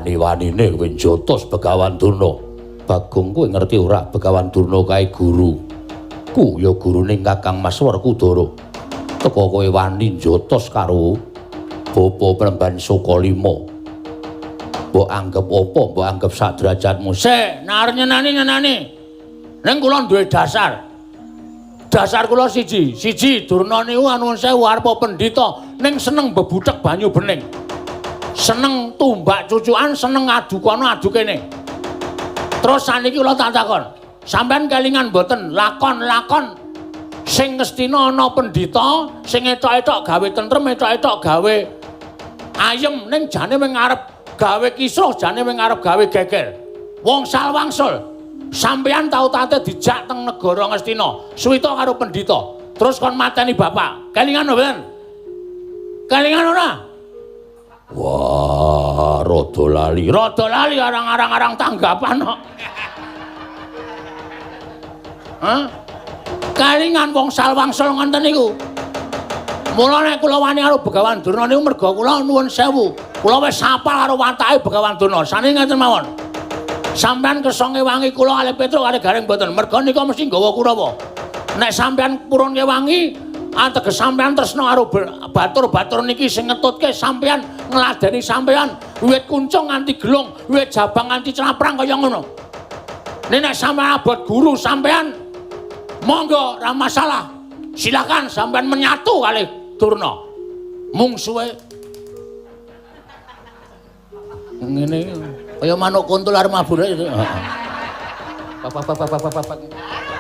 wani-wanine kowe njotos Begawan Durna. Bagong kowe ngerti ora Begawan Durna kae guru. Ku ya gurune Kakang Mas Werkudara. Teko kowe wani njotos karo Bapa Pramban Sukalima. Mbok anggap apa? Mbok anggap sak derajatmu. Sik, nar nyenani. Ning kula duwe dasar. Dasar kula siji Durna niku nuwun sewu arepa pendhita ning seneng bebutek banyu bening. Seneng tumbak cucukan, seneng adu kono adu kene. Terus saniki kula tak takon, sampean kelingan mboten lakon-lakon sing mestina ana pendhita sing etok-etok gawe tentrem, etok-etok gawe ayem ning jane wing arep gawe kisruh, jane wing arep gawe geger. Wong salwangsul sampeyan tau tate dijak teng negara Ngastina, suwita karo pendhita. Terus kon mateni bapak. Kelingan mboten? Kelingan ora? Wah, rada lali arang-arang tanggapan kok. Hah? Kelingan wong salwangsul ngoten niku. Mula nek kula wani karo Begawan Durna niku merga kula nuwun sewu. Kula wis hafal karo watake Begawan Durna. Saniki ngeten mawon. Sampeyan kesong Ngewangi kula kalih Petruk kalih Gareng mboten. Merga nika mesti nggawa Kurawa. Nek sampeyan purun Ngewangi, ateges sampeyan tresna karo batur-batur niki sing ngetutke sampeyan ngladeni sampeyan wiwit kuncung nganti gelung, wiwit jabang nganti celaprang kaya ngono. Nek sampeyan abot guru sampeyan monggo ora masalah. Silakan sampeyan menyatu kalih Durna. Mung suwe ngene kaya manuk kuntul arep mabur itu.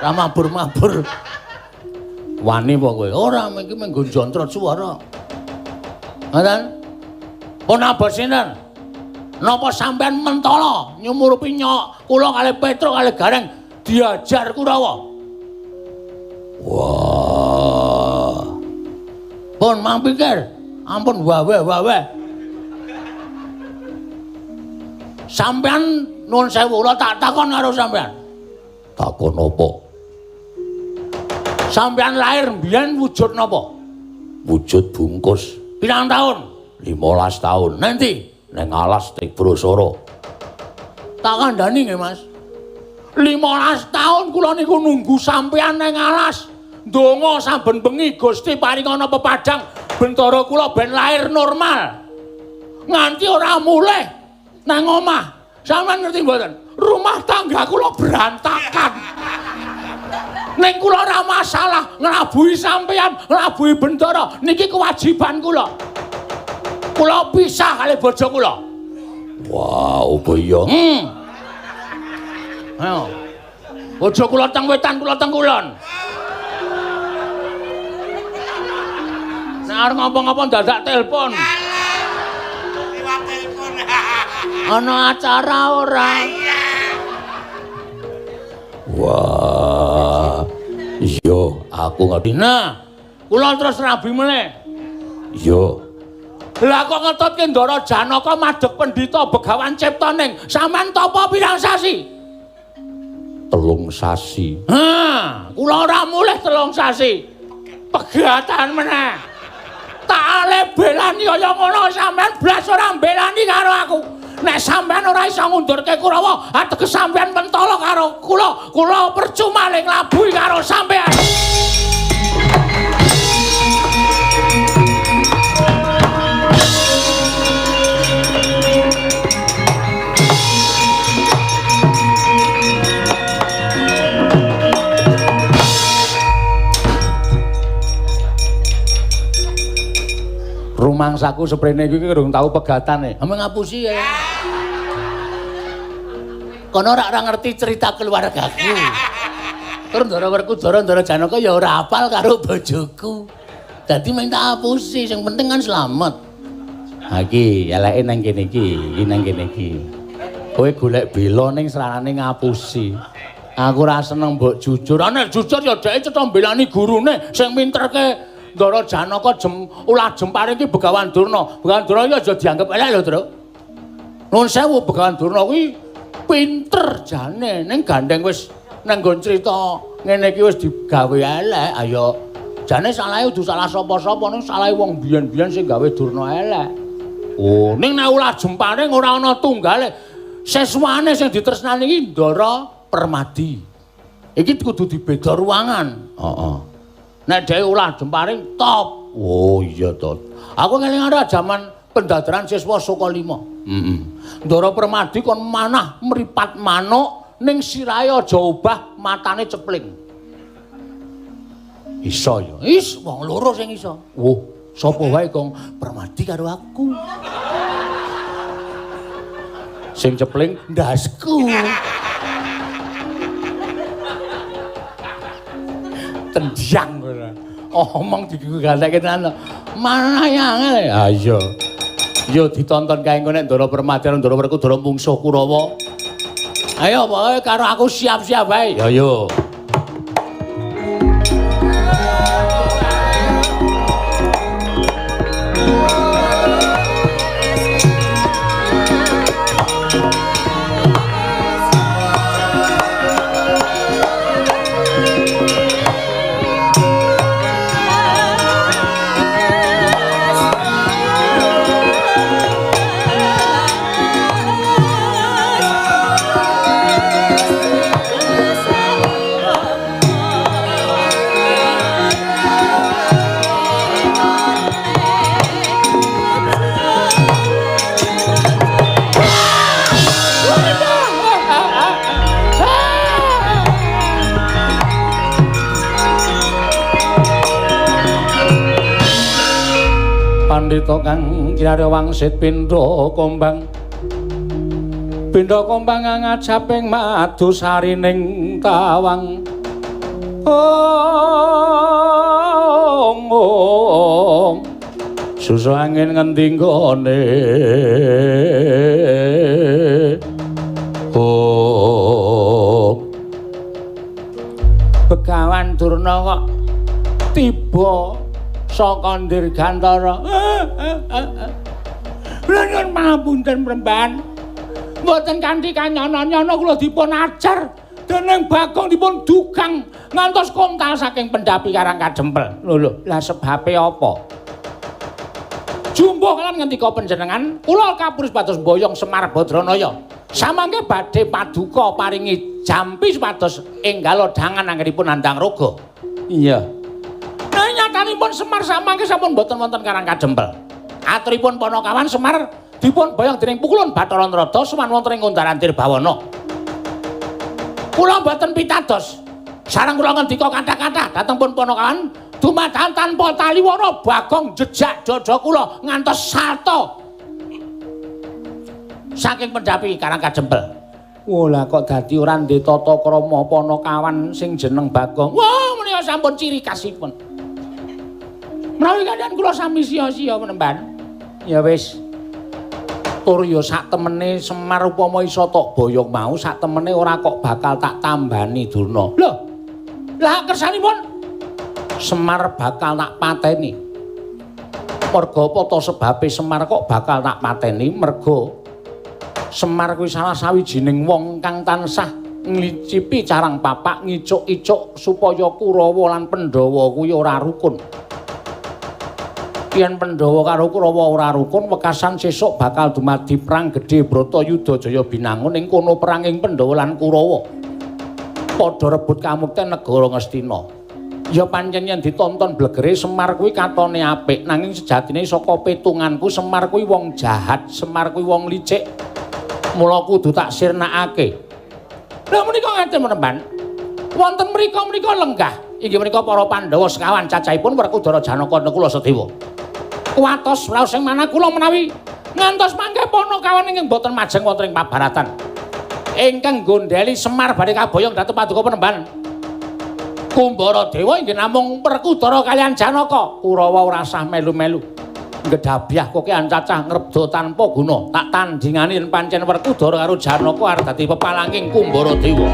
Ra mabur-mabur. Wani apa kowe? Ora, iki menggo jontrot swara. Ngoten? Pun abot sinten? Napa sampean mentala nyumurupi nyok kula kalih Petruk kalih Gareng diajar Kurawa? Wah. Pun mampikir. Ampun wawe. Sampean nuwun sewu kula tak takon karo sampean. Takon apa? Sampean lahir mbiyen wujud napa? Wujud bungkus. Pirang taun? 15 taun. Nanti ning alas Tibrasara. Tak kandhani nggih, Mas. 15 taun kula niku nunggu sampean ning alas. Ndonga saben bengi Gusti paringana pepadang bentara kula ben lahir normal. Nganti ora mulih nang omah. Sampeyan ngerti mboten? Rumah tangga kula berantakan. Ning kula ora masalah nglabuhi sampeyan, nglabuhi bentara. Niki kewajiban kula. Kula pisah kali bojo kula. Wow, apa iya? Ayo. Bojo kula teng wetan, kula teng kulon. Nek arep ngapa-ngapa dadak telepon. Ana acara ora? Wah. Iya, aku ngerti. Nah, kula terus rabi meneh. Iya. Lah kok ngetutke Ndara Janaka madheg pendhita Begawan Ciptaning. Sampeyan tapa pirang sasi? 3 sasi. Hah, kula ora mulih 3 sasi. Pegatan meneh. Tak ale belani kaya ngono sampeyan blas ora belani karo aku. Nek sampean ora iso ngundurke Kurawa, ateges sampean mentala karo kula percuma ning nglabuhi karo sampean. Rumangsaku seprene iki durung tau pegatane. Ame ngapusi ya. Kono ora ngerti cerita keluargaku. Terus Ndara Werkudara, Ndara Janaka ya ora hafal karo bojoku. Dadi mung tak apusi, sing penting kan slamet. Ha iki eleke nang kene iki, nang kene iki. Kowe golek bela ning sranane ngapusi. Aku ora seneng mbok jujur. Nek jujur ya dheke cetha mbelani gurune sing minterke Ndara Janaka ulah jempare iki Begawan Durna. Begawan Durna ya aja dianggep elek lho, Tru. Nuwun sewu Begawan Durna kuwi pinter jane ning gandeng wis nang nggon crita ngene iki wis digawe elek. Ayo jane salahe kudu salah sapa-sapa ning salahe wong biyen-biyen sing gawe Durna elek. Oh, ning nek ulah Jemparing ora ana tunggale. Seswane sing ditresnani iki Ndara Permadi. Iki kudu dibeda ruangan. Heeh. Nek dhewe ulah Jemparing top. Oh iya to. Aku ngeling ada jaman pendadaran siswa saka 5. Heeh. Ndara Permadi kon manah mripat manuk ning sirahe aja obah matane cepling. Iso ya. Is wong loro sing iso. Oh, sapa wae kong Permadi karo aku. Sing cepling ndasku. Tenjang ora. Omong digandheke tenan. Mana yang ayo. Yo ditonton kae engko nek Ndara Permadi karo Ndara Werkudara mungsuh Kurawa. Ayo pokoke karo aku siap-siap wae. Ya yo. Pandhita kang kirare wangsit pindha kombang ngajaping madu sarining tawang ong susu angin ngendi nggone Begawan Durna kok tiba saka Dirgantara. Lha nyuwun pangapunten Mremban. Mboten kanthi kanyana-nyana kula dipun ajar dening Bagong dipun dugang ngantos kontal saking pendapi Karang Kadempel. Lho, lah sebabe apa? Jumbuh kalian ngendika panjenengan, kula kapurus pados mboyong Semar Badranaya. Samangke badhe paduka paringi jampi supados enggal dangan anggenipun Handang Raga. Iya. Nyatanipun Semar samangke sampun boten wonten Karang Kadempel. Aturipun Panakawan Semar dipun boyong dening pukulun Bathara Narada suman wonten ing Kundaran Tirbawana. Kula boten pitados. Sareng kula ngendika kathah-kathah dhateng pun Panakawan dumadakan tanpa taliwana Bagong jejak dada kula ngantos salta saking pendapi Karang Kadempel. Wah, kok dadi ora ndek tata krama Panakawan sing jeneng Bagong. Wah, menika sampun ciri khasipun. Menawi kalian kula sami sia-sia menemban. Ya wis. Tur ya sak temene Semar upama iso tok boyong mau sak temene ora kok bakal tak tambani Durna. Lho. Lah kersanipun Semar bakal tak pateni. Merga apa ta sebabe Semar kok bakal tak pateni? Merga Semar kuwi salah sawijining wong kang tansah nglicipi carang papak ngicuk-icuk supaya Kurawa lan Pandhawa kuwi ora rukun. Yen Pandhawa karo Kurawa ora rukun, wekasan sesuk bakal dumadi perang gedhe Bratayuda Jaya Binangun ing kono perang ing Pandhawa lan Kurawa. Padha rebut kamukten negara Ngastina. Ya pancen yen ditonton blegere Semar kuwi katone apik, nanging sejatine saka petunganku Semar kuwi wong jahat, Semar kuwi wong licik. Mula kudu tak sirnakake. Lah menika ngaten menemban. Wonten mrika-mrika lenggah. Inggih menika para Pandhawa sekawan cacahipun Werkudara Janaka kula sedewa. Kuwatos raos sing manah kula menawi ngantos mangke Panakawan ingkang boten majeng wonten ing pabaratan. Ingkang gondheli Semar badhe kaboyong dhateng paduka Panembahan. Kumbara Dewa inggih namung Werkudara kaliyan Janaka. Kurawa ora sah melu-melu. Ngedhabiah kokean cacah ngrebda tanpa guna. Tak tandingani yen pancen Werkudara karo Janaka arep dadi pepalanging Kumbara Dewa.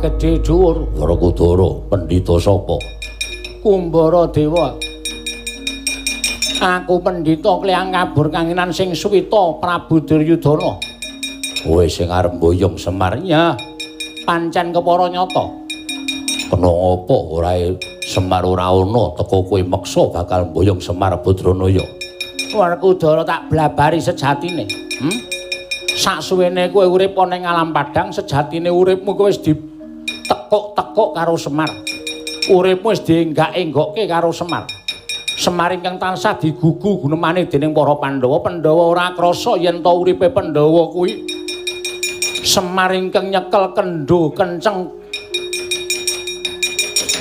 gedhe dhuwur Werkudara pendhita sapa Kumbara Dewa aku pendhita Klyang Kabur Kanginan sing suwita Prabu Duryudana kowe sing arep mboyong Semar ya pancen kepara nyata kena apa ora Semar ora ana teko kowe meksa bakal mboyong Semar Badranaya Werkudara tak blabari sejatine saksuwene kowe urip ana ing alam padang sejatine uripmu kowe wis ditekuk-tekuk karo Semar uripmu wis dienggak-enggokke karo Semar Semar ingkang tansah digugu gunemane dening para Pandhawa Pandhawa ora krasa yen ta uripe Pandhawa kuwi Semar ingkang nyekel kendho kenceng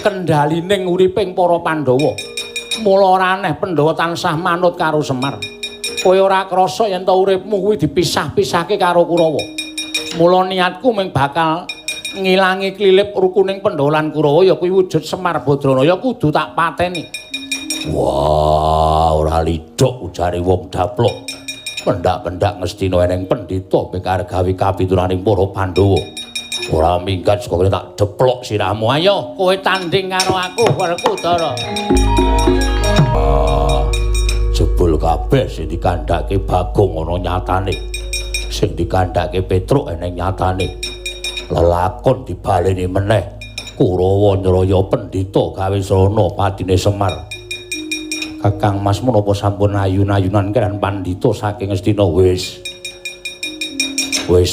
kendhalining uriping para Pandhawa mula ora aneh Pandhawa tansah manut karo Semar kowe ora krasa yen ta uripmu kuwi dipisah-pisahke karo Kurawa. Mula niatku mung bakal ngilangi klilip rukuning Pandhawa lan Kurawa ya kuwi wujud Semar Badranaya kudu tak pateni. Wah, ora lidhok ujare wong daplok. Pendak-pendak ngestina eneng pendhita pikar gawe kapituraning para Pandhawa. Ora minggat saka tak deplok sirahmu. Ayo kowe tanding karo aku Werkudara. Jebul kabeh sing dikandhake Bagong ana nyatane sing dikandhake Petruk eneng nyatane lelakon dibaleni meneh Kurawa nyraya pendhita gawe srana padine Semar Kakang Mas menapa sampun ayun-ayunan keran pandhita saking Astina wis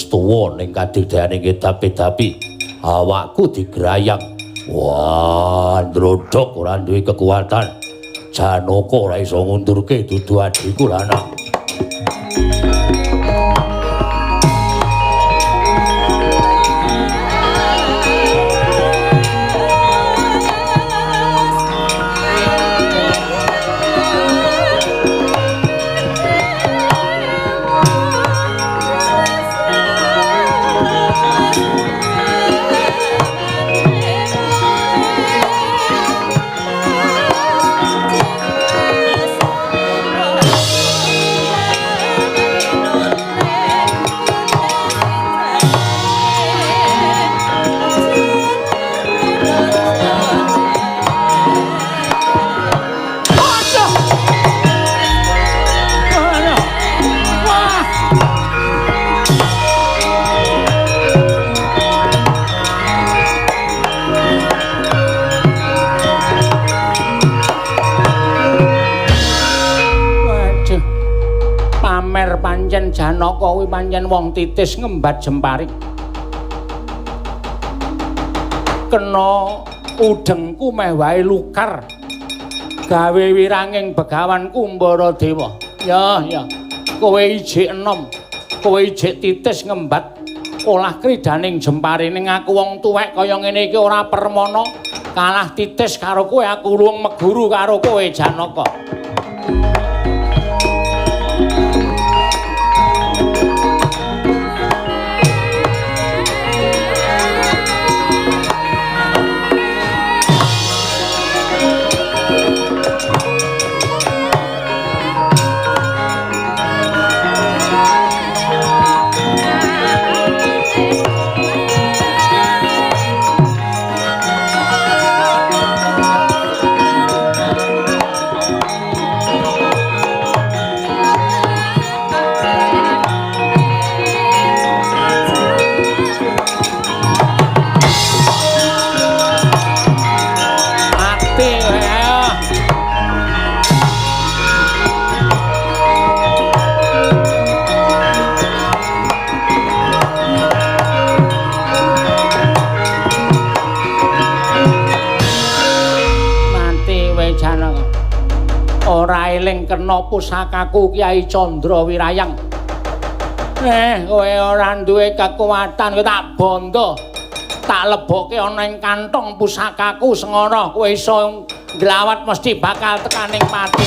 tuwa ning kadigdayaning kedapi-dapi awakku digrayang wah ndrodhok ora duwe kekuatan Janaka ora iso ngundurke dudu adhiku lanang. Janaka kuwi pancen wong titis ngembat jemparing. Kena udengku meh wae lukar. Gawe wiranging Begawan Kumbara Dewa. Ya, kowe ijik enom. Kowe ijik titis ngembat olah kridaning jemparing ning aku wong tuwek kaya ngene iki ora permana kalah titis karo kowe aku luwung meguru karo kowe Janaka. Eling kena pusakaku Kyai Candra Wirayang. Kowe ora duwe kekuatan kowe tak bondo. Tak lebokke ana ing kantong pusakaku sengara kowe iso nglawat mesti bakal tekaning mati.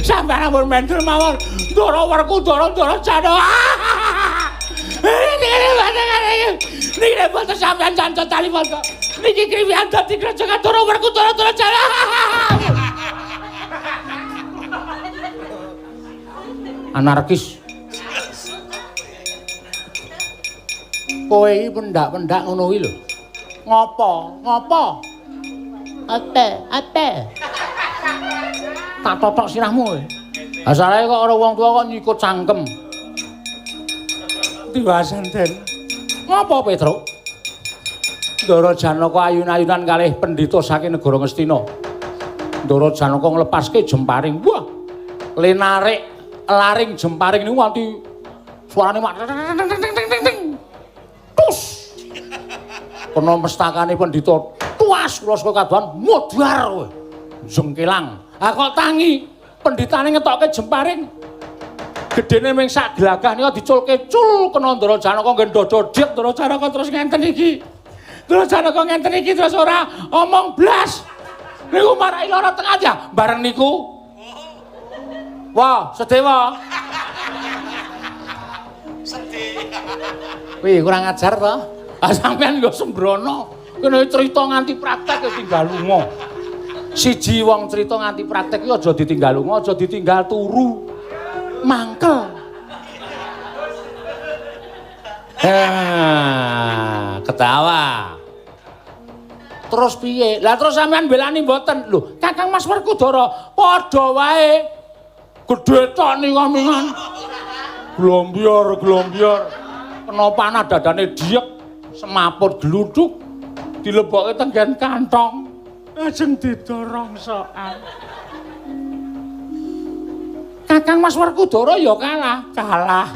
Sampeyan ampun mendel mawon. Ndara werku ndara cana. Niki boten sampeyan jancot talipon kok. Niki kriwian dadi grejengan ndara werku ndara cana. Anarkis. Kowe iki pendak-pendak ngono kuwi lho. Ngopo? Ate. Tak totok sirahmu kowe. Asale kok ora wong tuwa kok nyikut cangkem. Diwasan Den. Ngopo Petruk? Ndara Janaka ayun-ayunan kalih pendhita saking negara Ngastina. Ndara Janaka nglepaske jemparing. Wah. Lenarik laring jemparing niku nganti suarane mak tus. Kena mestakane pendhita tuas kula saka kadohan modar kowe. Jengkelang. Ha kok tangi pendhitane ngetokke jemparing. Gedene ming sak glagah nika diculke cul kena Ndara Janaka nggen dododit Ndara Janaka terus ngenten iki. Ndara Janaka ngenten iki terus ora omong blas. Niku marai lara tengah ya bareng niku. Wah, Sedewa. Wih, kurang ajar to. Ah sampean yo sembrono. Kene crita nganti praktek ya tinggal lunga. Siji wong crita nganti praktek iki aja ditinggal lunga, aja ditinggal turu. Mangkel. Ketawa. Terus piye? Lah terus sampean belani mboten. Lho, Kakang Mas Werkudara padha wae. Gedhe tok ningan. Glombior. Kena panah dadane diek, semaput gluduk, dilebokke tenggen kantong. Ajeng didorong soal. Kakang Mas Werkudara ya kalah.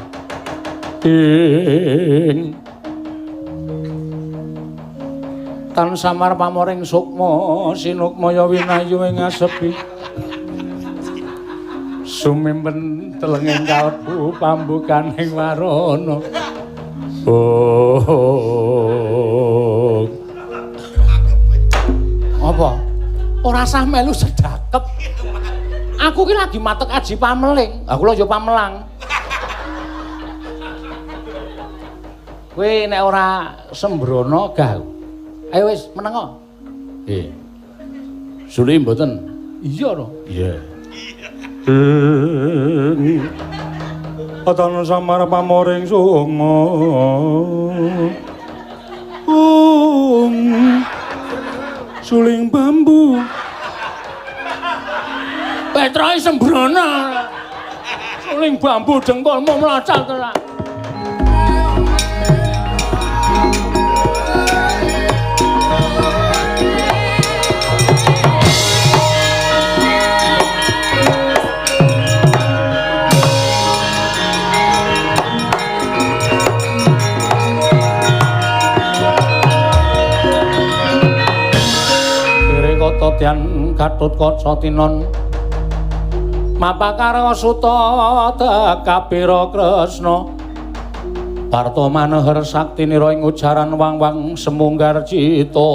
Tan samar pamoring sukma sinukmaya winayu ing asepi. Sumimpen telenging kalbu pambukaning warana. Apa? Ora sah melu sedakep. Aku ki lagi matek aji pameling. Aku lho ya pamelang. Kowe nek ora sembrono gah. Ayo wis menengo. Nggih. Sule mboten? Iya to? Iya. Atan samar pamoring sunga. Suling bambu. Petroe sembrono. Suling bambu dengkulmu mlacat tenan. Dian Gatut Kaca tinon mapakarya suta tekapira Kresna parta maneher saktinira ing ujaran wang-wang semunggar cita.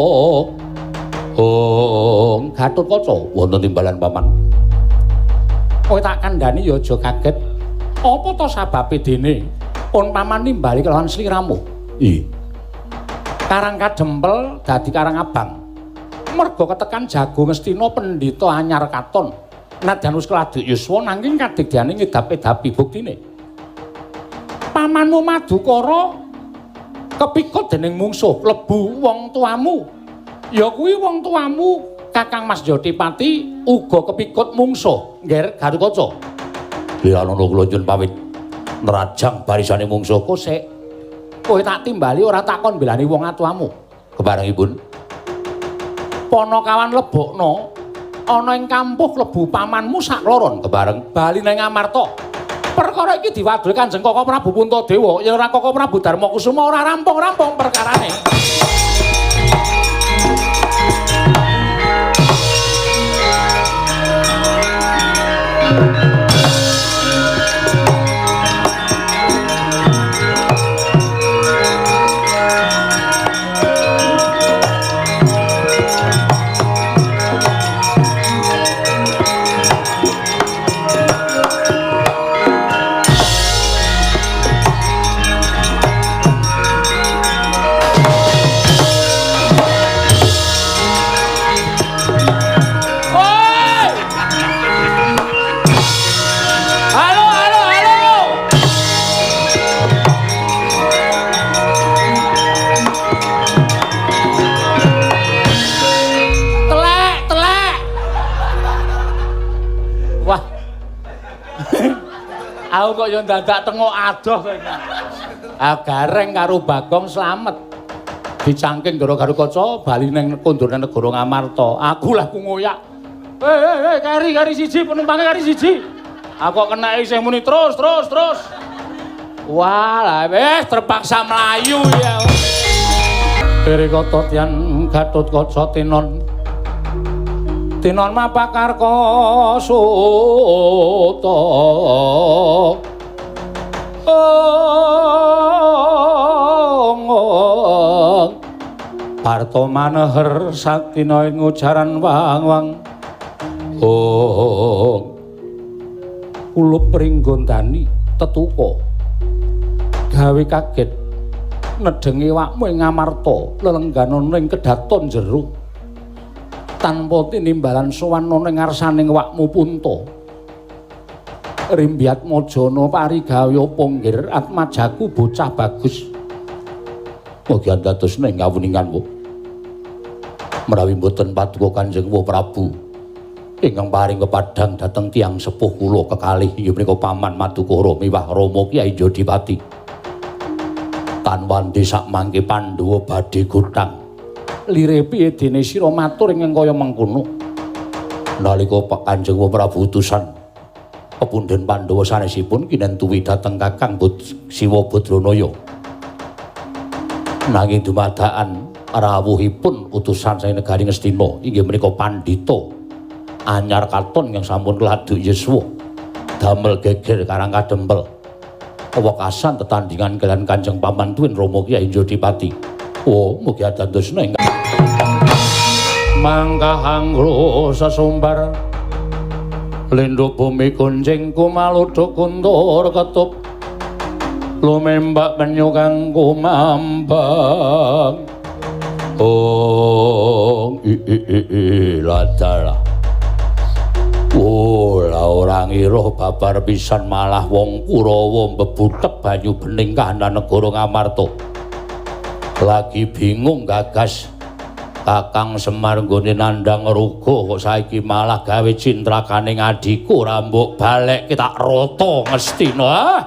Gatut Kaca wonten timbalan paman. Kowe tak kandhani ya aja kaget. Apa to sababe dene pun paman nimbali kelawan sliramu? Ih. Karang Kadempel dadi Karang Abang. Merga ketekan Jago Ngastina pendhita anyar katon nadyan wis keladik yuswa nanging kadigdayane ngedap-edapi buktine pamanmu Madukara kepikut dening mungsuh lebu wong tuamu ya kuwi wong tuamu Kakang Mas Jodipati uga kepikut mungsuh ngger Gatotkaca. Ya ana kula nyuwun pamit nrajang barisane mungsuhku sik kowe tak timbali ora takon belani wong atuamu kebarengipun. Panakawan lebokno ana ing kampuh klebu pamanmu sakloron kebareng bali nang Amarta. Perkara iki diwadul Kanjeng Kaka Prabu Puntadewa, yen ora Kaka Prabu Darmakusuma ora rampung-rampung perkarane. Aku kok yo dadak tengok adoh kowe. Gareng karo Bagong slamet. Dicangking gara-gara kaca bali ning kondurane negara Ngamarta. Aku lah ku ngoyak. Kari siji penumpange kari siji. Aku kok kenake isih muni terus. Wah, lah wis terpaksa melayu ya. Pirikata tian Gatotkaca tinon. Tinon mapakar Suta. Parto maneher saktina ing ujaran wang-wang. Kulup pringgondani tetuka. Gawe kaget nedhengi awakmu ing Ngamarta lelengganana ing kedaton jero. Tanpa tinimbalan sowan ana ing ngarsaning awakmu Punta. Rimbyat Majana parigawe ponggir atmajaku bocah bagus. Mugi andadosna ing kawuninganmu. Menawi mboten paduka Kanjeng Prabu ingkang paring kepadhang dhateng tiyang sepuh kula kekalih inggih menika Paman Madukara miwah Rama Kyai Jodipati. Tanwandi sak mangke Pandhawa badhe gotang. Lire piye dene sira matur ing kaya mengkono. Nalika Kanjeng Prabu utusan kepundhen Pandhawa sanesipun kinentuwi dhateng Kakang Siwa Badranaya. Nanging dumadakan rawuhipun utusan saking negari Ngastina inggih menika pandhita anyar katon yang sampun laduk yuswa damel geger karang kadempel wekasan tetandingan kaliyan Kanjeng Pamantuwin Rama Kyai Jodipati. Mugi adandosna ingkang mangkahang sesumbar linduk bumi kunjing kumaluduk kuntur ketup lumembak penyu kang kumambang. Ladalah. Ora ora ngira babar pisan malah wong Kurawa mbebutep banyu bening kahanan negara Ngamarta. Lagi bingung gagas Kakang Semar nggone nandhang ruga kok saiki malah gawe cintrakaning adhiku ora mbok balek tak rata Ngastina.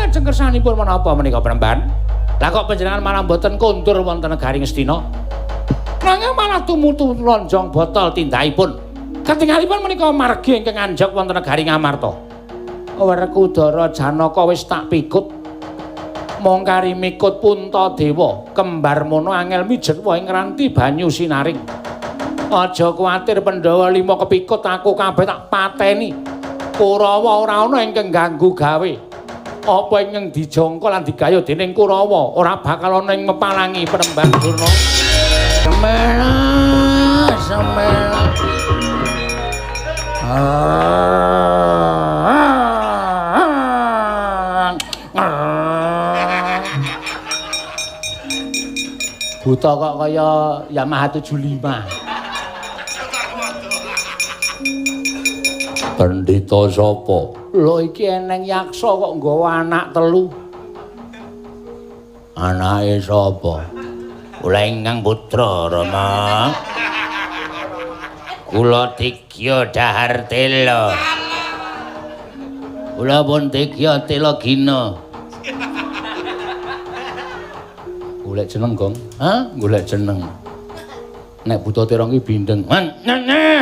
Lajeng kersanipun menapa menika Pramban? Lah kok panjenengan malah mboten kondur wonten negari Ngastina? Nanging malah tumutu lonjong botol tindahipun. Katingalipun menika margi ingkang anjak wonten negari Ngamarta. Werkudara Janaka wis tak pikut. Mong kari mikut Puntadewa, kembar mono angel mijet wae ngranti banyu sinaring. Aja kuwatir Pandhawa 5 kepikut aku kabeh tak pateni. Kurawa ora ana ingkang ganggu gawe. Apa ingkang dijangka lan digaya dening Kurawa ora bakal ana ing mepalangi Penemban Durna. Semela. Buta kok kaya Yamaha 75. Pendhita sapa? Lho iki eneng yaksa kok nggawa anak 3. Anake sapa? Kula ingkang putra Rama. Kula Tigya Dahar Tela. Kula pun Tigya Tela Gina. Golek jeneng, Gong. Hah? Golek jeneng. Nek buta terong iki bindeng. Nama.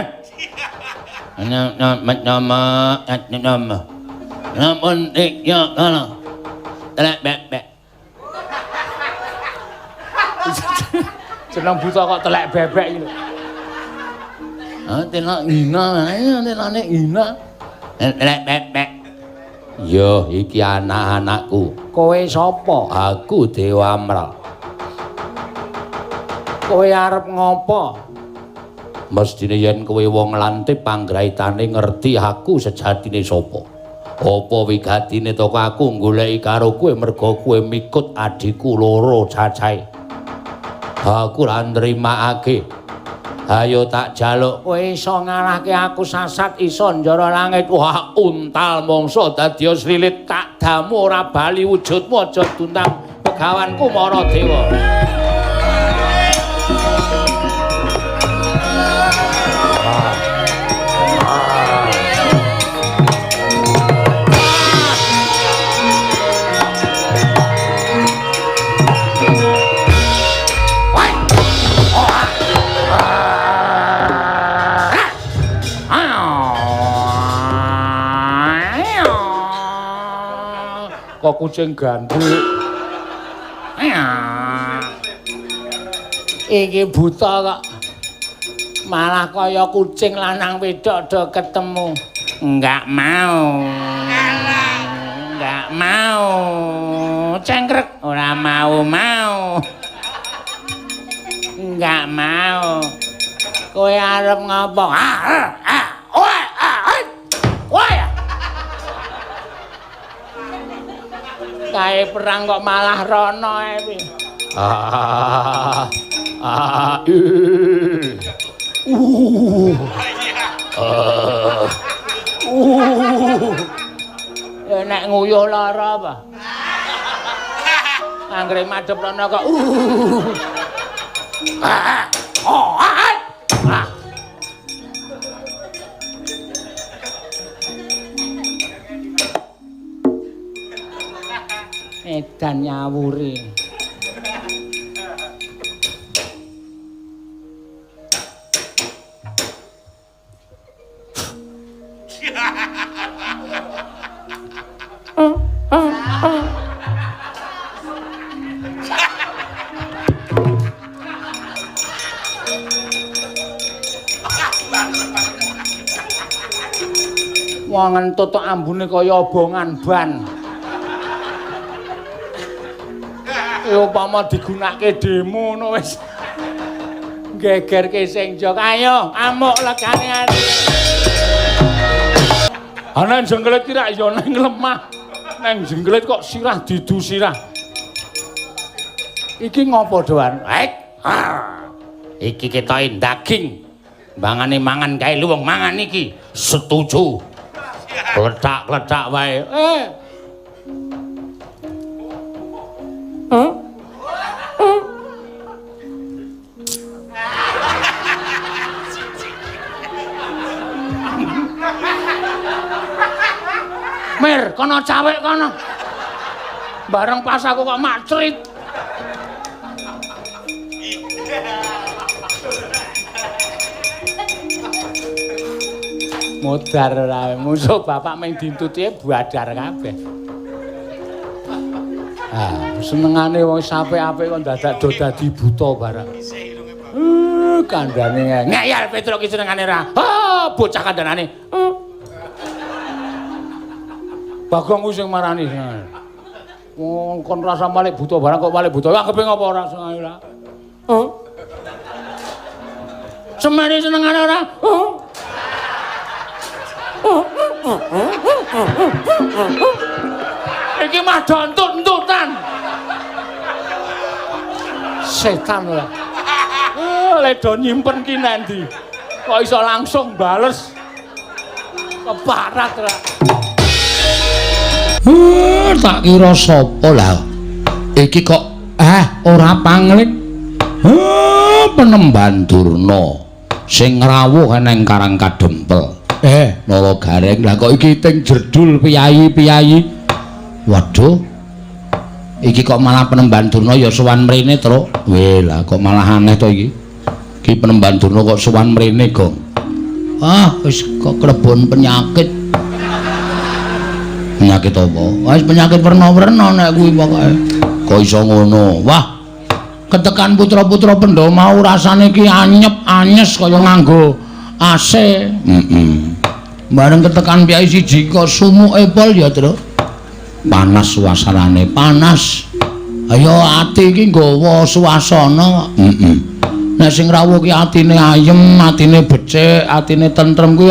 Namun Tigya kana. Telek bek. Jeneng buta kok telek bebek iki lho. Telek ngina, telane ngina. Telek bebek. Yo, iki anak-anakku. Kowe sapa? Aku Dewa Amral. Kowe arep ngopo? Mestine yen kowe wong lantip panggraitane ngerti aku sejatine sapa. Apa wigatine to aku goleki karo kowe merga kowe mikut adikku loro cacahe. Aku ra nrimakake. Ayo tak jaluk kowe iso ngalahke aku sasat iso njara langit. Wah, untal mangsa dadya slilit tak damu ora bali wujudmu aja tuntang Begawanku Maradewa. Kok kucing gandruk. Iki buta kok. Malah kaya kucing lanang wedok do ketemu. Enggak mau. Enggak mau. Cengkrek ora mau. Enggak mau. Kowe arep ngopo? Kae perang kok malah rono ae. Nek nguyuh lara apa? Anggere madhep rono kok. Edan nyawuri. Wong entut ambune kaya obongan ban. Upama digunakake demo ngono wis gegerke sing jok. Ayo amuk legane ati. Ana jengkelit ki rak ya nang lemah. Nang jengkelit kok sirah didu sirah. Iki ngopo doan? Iki ketoke daging. Mangane mangan kae luwung mangan iki. Setuju. Kletak-kletak wae. Mir, kono cawek kono. Bareng pas aku kok macrit. Modar ora musuh bapak meng dintuti badar kabeh. Senengane wong apik-apik kok dadak do dadi buta barang. Kandhane ngeyel Petruk ki senengane ra. Bocah kandhanane. Bagong ku sing marani. Wong kon rasa balik buta barang kok balik buta. Anggepe ngopo ora senengane ora? Semene senengane ora? Iki mah dontut-entutan. Setan ora. Le do nyimpen ki nendi? Kok iso langsung bales? Keparat ora. Tak kira sapa lah. Iki kok ora panglik. Penemban Durna sing rawuh nang Karang Kadempel. Nala Gareng. Lah kok iki ting jerdul piyayi-piyayi. Waduh. Iki kok malah Penemban Durna ya sowan mrene, Truk. Weh, lah kok malah aneh to iki. Iki Penemban Durna kok sowan mrene, Gong. Wis kok klebon penyakit. Penyakit apa? Wis penyakit werna-werna nek kuwi pokoke. Kok iso ngono? Wah. Ketekan putra-putra Pendhawa mau rasane ki anyep anyes kaya nganggo AC. Bareng ketekan piyai siji kok sumuke pol ya, Tru. Panas suasanane, panas. Ayo ati iki nggawa suasana. Nek sing rawuh ki atine ayem, atine becik, atine tentrem kuwi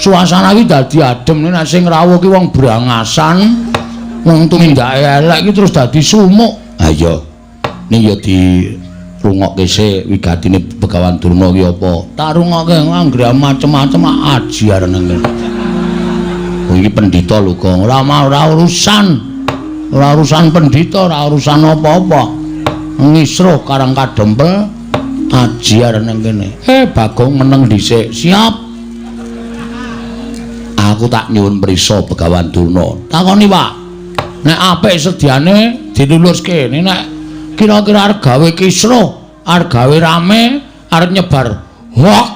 suasana iki dadi adem nek sing rawuh ki wong brangasan wong tumindake elek iki terus dadi sumuk. Ha iya. Ning ya di rungokke sik wigatine Begawan Durna ki apa? Tak rungokke anggere macem-macem ajiar nang kene. Oh iki pendhita lho, Gong. Ora urusan. Ora urusan pendhita, ora urusan apa-apa. Ngisruh Karang Kadempel ajiar nang kene. Bagong meneng dhisik. Siap. Aku tak nyuwun prisa Begawan Durna. Takoni, Pak. Nek apik sediane diluluske. Nek kira-kira arep gawe kisruh, arep gawe rame, arep nyebar hok.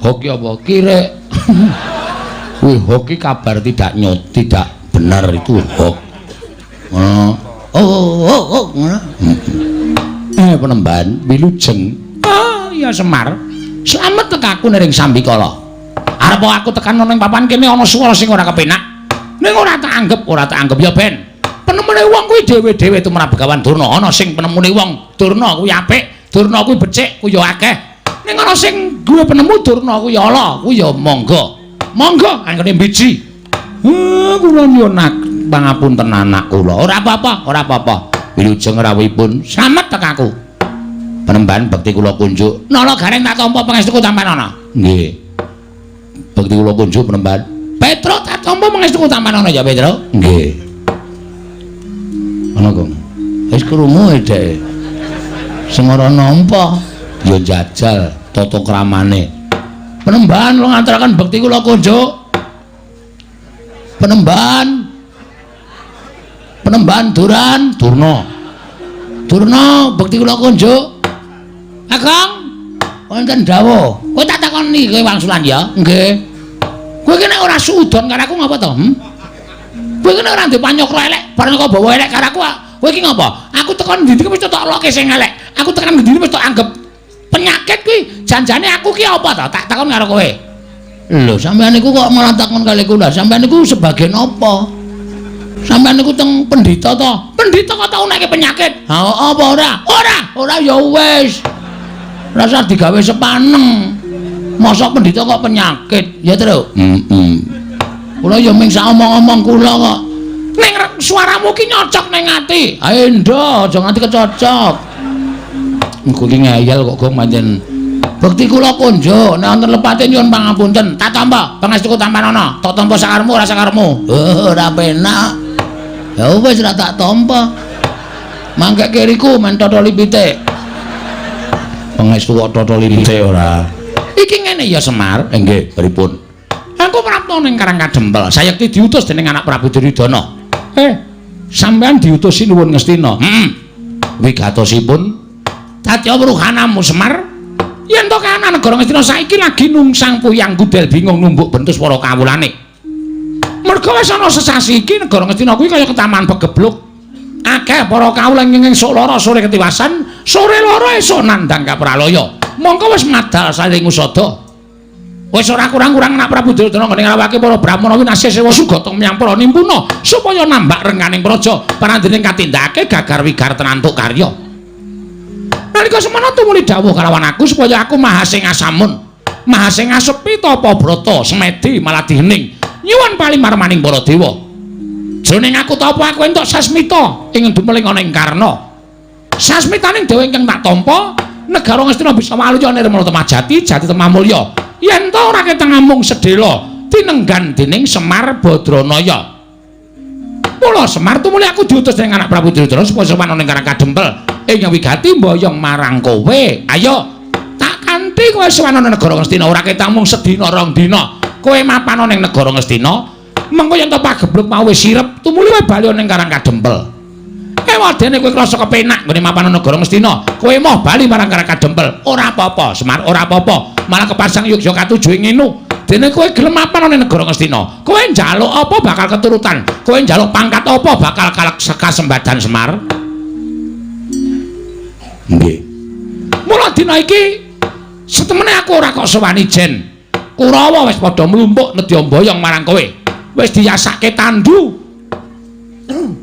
Hok ki apa? Kirek. Wih, hok ki kabar tidak benar itu hok. Penemban wilujeng. Oh, iya Semar. Slamet tekaku ning Sambikala. Arep aku tekan ning papan kene ana swara sing ora kepenak. Ning ora tak anggap ya ben. Penemune wong kuwi dhewe-dhewe tumrap Begawan Durna. Ana sing penemune wong Durna kuwi apik, Durna kuwi becik, kuwi ya akeh. Ning ana sing duwe penemu Durna kuwi ala, kuwi ya monggo. Monggo anggone biji. Kula nyuwun pangapunten anak kula. Ora apa-apa. Wilujeng rawuhipun slamet tekaku. Penemban bekti kula kunjuk. Nala gareng tak tampa pangestuku tampanana. Nggih. Bekti kula kunjuk penemban. Petro tak tampa pangestuku tampanana ya Petro? Nggih. Ana kok. Wis krungu dhek. Sing ora nampa ya jajal tata kramane. Penemban lo ngaturaken bekti kula kunjuk. Penemban Durna bekti kula kunjuk. Kakang wonten dawuh. Kowe tak takoni kowe wangsulan ya? Nggih. Kowe ki nek ora suudon karo aku ngapa to? Kowe ki nek ora ndek panyokro elek, bareng kok bawa elek karo aku. Kowe ki ngapa? Aku tekan ndi iki wis tak loke sing elek. Aku tekan ndi wis tak anggap penyakit kuwi. Janjane aku ki apa to? Tak takon karo kowe. Lho, sampean niku kok malah takon kali kula. Sampean niku sebagian apa? Sampeyan niku teng pendhita to. Pendhita kok tau nek penyakit. Ha apa ora? Ora ya wis. Rasa digawe sepaneng. Mosok pendhita kok penyakit. Ya, Tru. Kula ya ming sak omong-omong kula kok. Ning suaramu ki nyocok ning ati. Ha endo, aja nganti kecocok. Engko ki ngeyel kok Gong pancen. Bekti kula kunjuk, nek wonten lepate nyuwun pangapunten. Tak tampa pangestuku tampanana. Tak tampa sakarmu ora sakarmu. Ora penak. Ya wis ora tak tampa. Mangke kiriku men totoli pitik. Pangestu kok totoli pitik ora. Iki ngene ya Semar. Nggih, pripun? Aku prapta ning Karang Kadempel. Sayekti diutus dening anak Prabu Duryudana. Sampeyan diutusi nuwun Ngastina. Wigatosipun tatya wruhanamu Semar. Yen to kahanan negara Ngastina saiki lagi nungsang puyang gudel bingung numbuk bentus para kawulane. Mergo wis ana sesasi iki negara Ngastina kuwi kaya ketaman pegebluk. Akeh para kawula nging sok lara sore ketiwasan, sore lara esuk nandhang kapralaya. Mongko wis madal saring usada. Wis ora kurang-kurang anak Prabu Duryudana nggone ngrawake para brahmana winasih sewa sugata menyang para nimpuna supaya nambak renganing praja parandening katindakake gagar wigar tenantuk karya. Nalika semana tumuli dawuh kalawan aku supaya aku mahasing asamun, mahasing asepi tapa brata semedi maladihening nyuwun palimarmaning para dewa. Jroning aku tapa aku entuk sasmita ing dumeling ana ing Karna. Sasmitaning dewa ingkang tak tampa negara Ngastina bisa waluya nirmala temajati jati temah mulya. Yen to ora ketengamung sedhela tinenggan dening Semar Badranaya. Mula Semar tumuli aku diutus dening anak Prabu Duryudana supaya sowan ning Karang Kadempel ing wigati mboyong marang kowe. Ayo tak kanthi kowe sowan ning negara Ngastina ora ketengamung sedina rong dina. Kowe mapan ning negara Ngastina mengko yen to pagebluk mau wis sirep tumuli kowe bali ning Karang Kadempel. Wadene kowe krasa kepenak nggone mapan negara Ngastina, kowe moh bali marang Karang Kadempel. Ora apa-apa, Semar, ora apa-apa. Malah kepasang Yogya katujuh ngenu. Dene kowe gelem mapan ning negara Ngastina. Kowe njaluk apa bakal keturutan? Kowe njaluk pangkat apa bakal kasembadan Semar? Nggih. Mula dina iki setemene aku ora kok sowani jen. Kurawa wis padha mlumpuk nedya mboyong marang kowe. Wis diyasake tandu.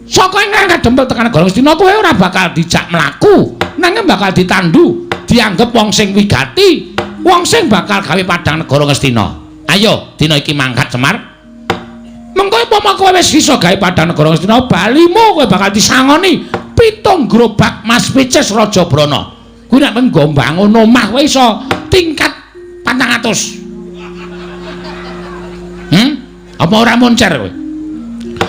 Saka ing Karang Kadempel tekan negara Ngastina kowe ora bakal dijak mlaku, nanging bakal ditandu, dianggep wong sing wigati, wong sing bakal gawe padhang negara Ngastina. Ayo dina iki mangkat Semar. Mengko upama kowe wis iso gawe Padanegara Ngastina, balimu kowe bakal disangoni 7 gerobak Mas Picis Raja Brana. Kuwi nek nggo mbangun omah kowe iso tingkat 400. Apa ora moncer kowe?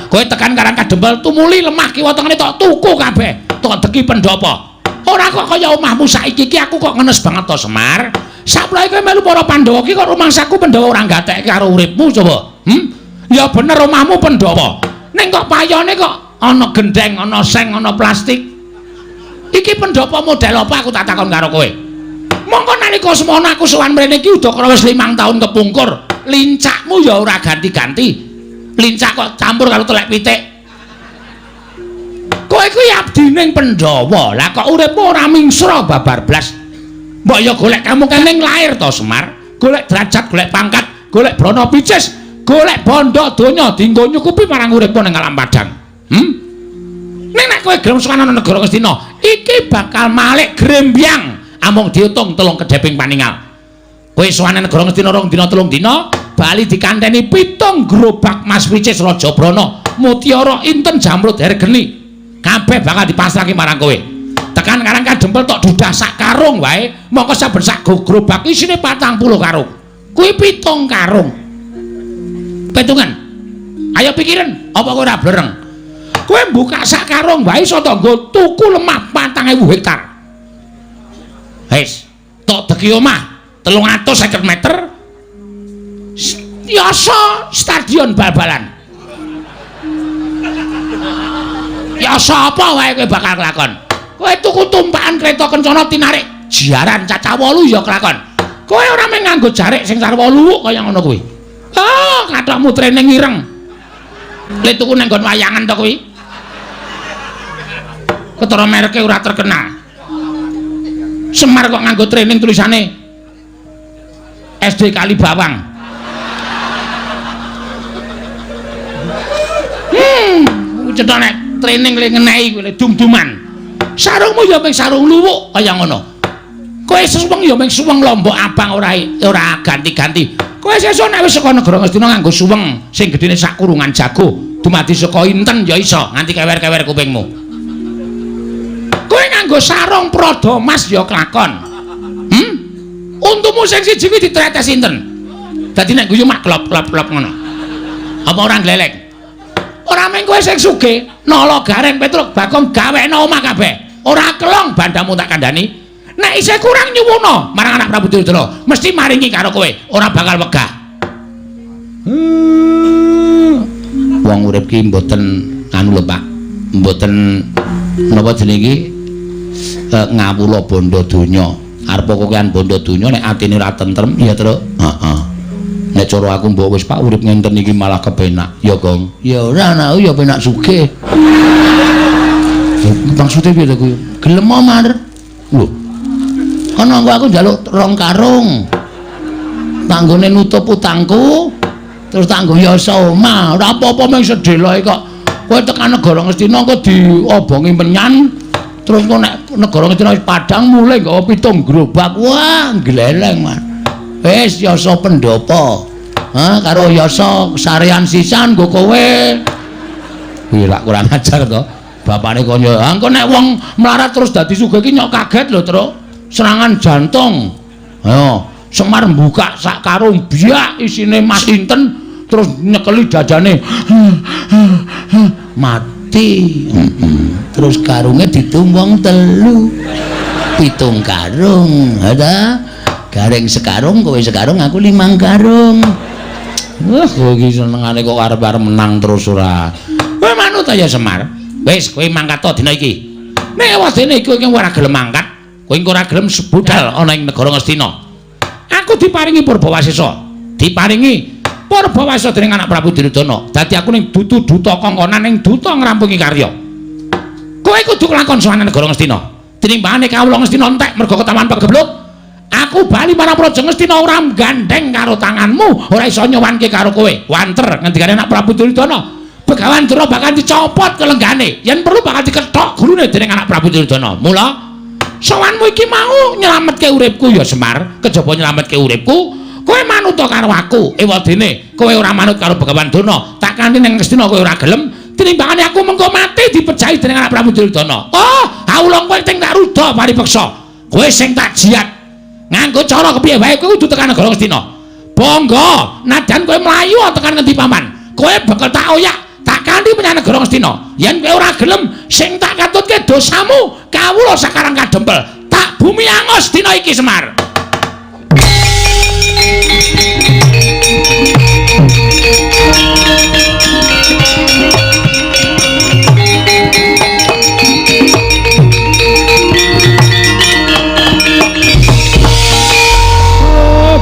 Kowe tekan Karang Kadempel tumuli lemah kiwa tengene tok tuku kabeh, tok deki pendopo. Ora kok kaya omahmu saiki iki aku kok ngenes banget to Semar. Saplahe kowe melu para Pandhawa iki kok rumangsaku Pandhawa ora gatekke karo uripmu coba. Ya bener omahmu Pandhawa. Ning kok payone kok ana gendeng, ana seng, ana plastik. Iki pendopo model apa aku tak takon karo kowe. Mongko nalika semono aku sowan mrene iki udakara wis 5 taun kepungkur. Lincakmu ya ora ganti-ganti. Lincak kok campur karo telek pitik. Kowe kuwi abdining Pandhawa. Lah kok uripmu ora mingsra babar blas. Mbok ya golek kamu kening lair to Semar. Golek derajat, golek pangkat, golek Brana Picis, golek bondo donya dienggo nyukupi marang uripmu ning alam padang. Nek nek kowe gelem sowan ana negara Ngastina, iki bakal malik grembyang amung diutung 3 kedheping paningal. Kowe sowan negara Ngastina 2 dina 3 dina, bali dikandhani 7 gerobak Mas Picis Raja Brana, mutiara inten jamrut hergeni. Kabeh bakal dipasrahke marang kowe. Tekan Karang Kadempel tok dudah sak karung wae, mongko saben sak gerobak isine 40 karung. Kuwi 7 karung. Petungan. Ayo pikirin, apa kowe ora blereng? Kowe buka sak karung wae iso to nggo tuku lemah 4.000 hektar. Wis, tok deki omah 350 meter. Yasa stadion bal-balan. Yasa apa wae kowe bakal kelakon. Kowe tuku tumpakan kereta kencana tinarik jiaran caca 8 ya kelakon. Kowe ora mung nganggo jarik sing sar 8 kaya ngono kuwi. Ah, kathokmu training ireng. Le tuku nang nggon wayangan to kuwi. Ketara mereke ora terkenal. Semar kok nganggo training tulisane SD Kali Bawang. Cetone training le ngenehi kowe dum-duman. Sarungmu ya mung sarung luwuk kaya ngono. Kowe suweng ya mung suweng lombok abang ora ganti-ganti. Kowe sesuk nek wis saka negara Ngastina nganggo suweng sing gedene sak kurungan jago, dumadi saka inten ya iso nganti kewer-kewer kupingmu. Kowe nganggo sarung prada emas ya kelakon. Untumu sing siji kuwi ditretes inten. Dadi nek guyu mak klop-klop ngono. Apa ora glelek? Ora mung kowe sing sugih, nala gareng Petruk Bagong gawekno omah kabeh. Ora kelong bandamu tak kandhani. Nek isih kurang nyuwuna marang anak Prabu Duryudana, mesti maringi karo kowe, ora bakal wegah. Wong urip ki mboten anu lho Pak. Mboten napa jenenge iki ngawula bondo donya. Arep kokean bondo donya nek atine ora tentrem ya terus heeh. Nek cara aku mbok wis Pak urip ngenten iki malah kepenak. Ya, Gong. Ya ora ana ya penak sugih. Maksude piye to kuwi? Gelem omar. Lho. Ana aku njaluk 2 karung. Tanggone nutup utangku. Terus tanggo yasa omah. Ora apa-apa mung sedheloke kok. Kowe tekan negara Ngastina kok diobongi menyan. Terus kok nek negara Ngastina Padang mulai nggawa 7 gerobak. Wah, gleleng, Man. Wis yasa pendopo. Karo yasa sarean sisan nggo kowe. Kuwi lak kurang ajar to. Bapakne kok yo, engko nek wong melarat terus dadi sugih iki nyok kaget lho, Truk. Serangan jantung. Ayo, Semar mbuka sak karung biak isine Mas Inten terus nyekeli dadane. Mati. Terus karunge ditumbang 3. 7 karung, ada. Gareng sekarung, kowe sekarung, aku 5 karung. Wah, kowe iki senengane kok arep-arep menang terus ora. Kowe manut ya Semar. Wis, kowe mangkat to dina iki. Nek wadene kowe ora gelem mangkat, kowe ora gelem sebudal ana ing negara Ngastina. Aku diparingi Purbawasesa. Diparingi Purbawasesa dening anak Prabu Duryudana. Dadi aku ning duta kongkonan ning duta ngrampungi karya. Kowe kudu kelakon sowan negara Ngastina. Tinimbangane kawula Ngastina entek mergo ketaman pegebluk. Aku bali marang Praja Ngastina ora gandeng karo tanganmu, ora iso nyowanke karo kowe. Wanter ngendikane anak Prabu Duryudana. Begawan Dura bakal dicopot kelenggane. Yen perlu bakal dikethok gurune dening anak Prabu Duryudana. Mula sowanmu iki mau nyelametke uripku ya Semar, kejaba nyelametke uripku, kowe manut karo aku. Ewadene kowe ora manut karo Begawan Durna. Tak kanthi ning Ngastina kowe ora gelem, tinimbangane aku mengko mati dipejahi dening anak Prabu Duryudana. Oh, awulung kowe sing tak ruda paripeksa. Kowe sing tak jiat. Nganggo cara kepiye wae kowe kudu tekan negara Ngastina. Bangga, najan kowe mlayu tekan ngendi paman. Kowe bakal tak oyak, tak kanthi menyang negara Ngastina. Yen kowe ora gelem, sing tak katutke dosamu, kawula sakarang kadempel. Tak bumi angus dina iki Semar.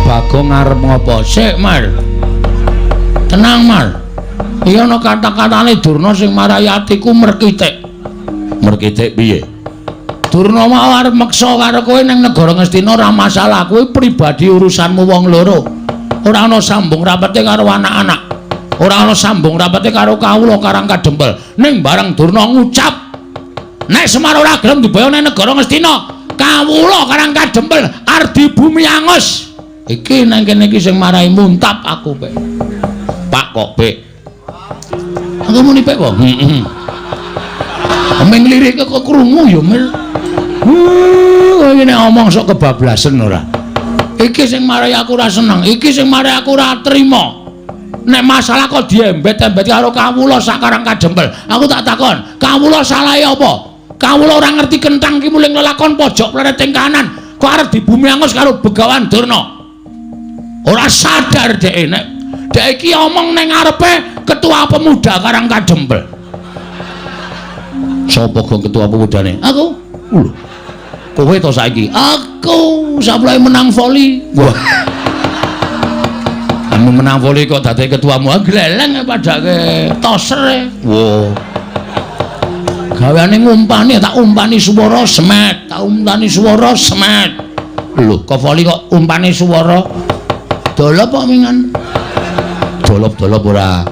Bagong arep ngopo? Sik, Mar. Tenang, Mar. Iki ana kata-katane Durna sing marai atiku merkitik. Merkitik piye? Durna mau arep meksa karo kowe ning negara Ngastina ora masalah. Kowe pribadi urusanmu wong loro. Ora ana sambung rapete karo anak-anak. Ora ana sambung rapete karo kawula Karang Kadempel. Ning bareng Durna ngucap, nek Semar ora gelem diboyo ning negara Ngastina, kawula Karang Kadempel arep di bumi angus. Iki nang kene iki sing marai muntap aku, Pak. Pak kok, Pak. Aku muni Pak kok. Heeh. Ameng lirike kok krungu ya, Mil. Iki nek omong sok kebablasen ora. Iki sing marai aku ora seneng, iki sing marai aku ora trima. Nek masalah kok diembet-embet karo kawula Sakarang Kadempel. Aku tak takon, kawula salahe apa? Kawula ora ngerti kentang ki muling lelakon pojok plereting kanan. Kok arep di bumi angus karo Begawan Durna. Ora sadar dhek nek dhek iki omong ning ngarepe ketua pemuda Karang Kadempel. Sapa gong ketua pemudane? Aku. Kowe to saiki? Aku saplai menang voli. Wah. Kamu menang voli kok dadi ketuamu gleleng padake toser. Wo. Gaweane ngumpani tak umpani swara semet, tak umpani swara semet. Lho, kok voli kok umpani swara? Dolop kok mingan. Dolop-dolop ora.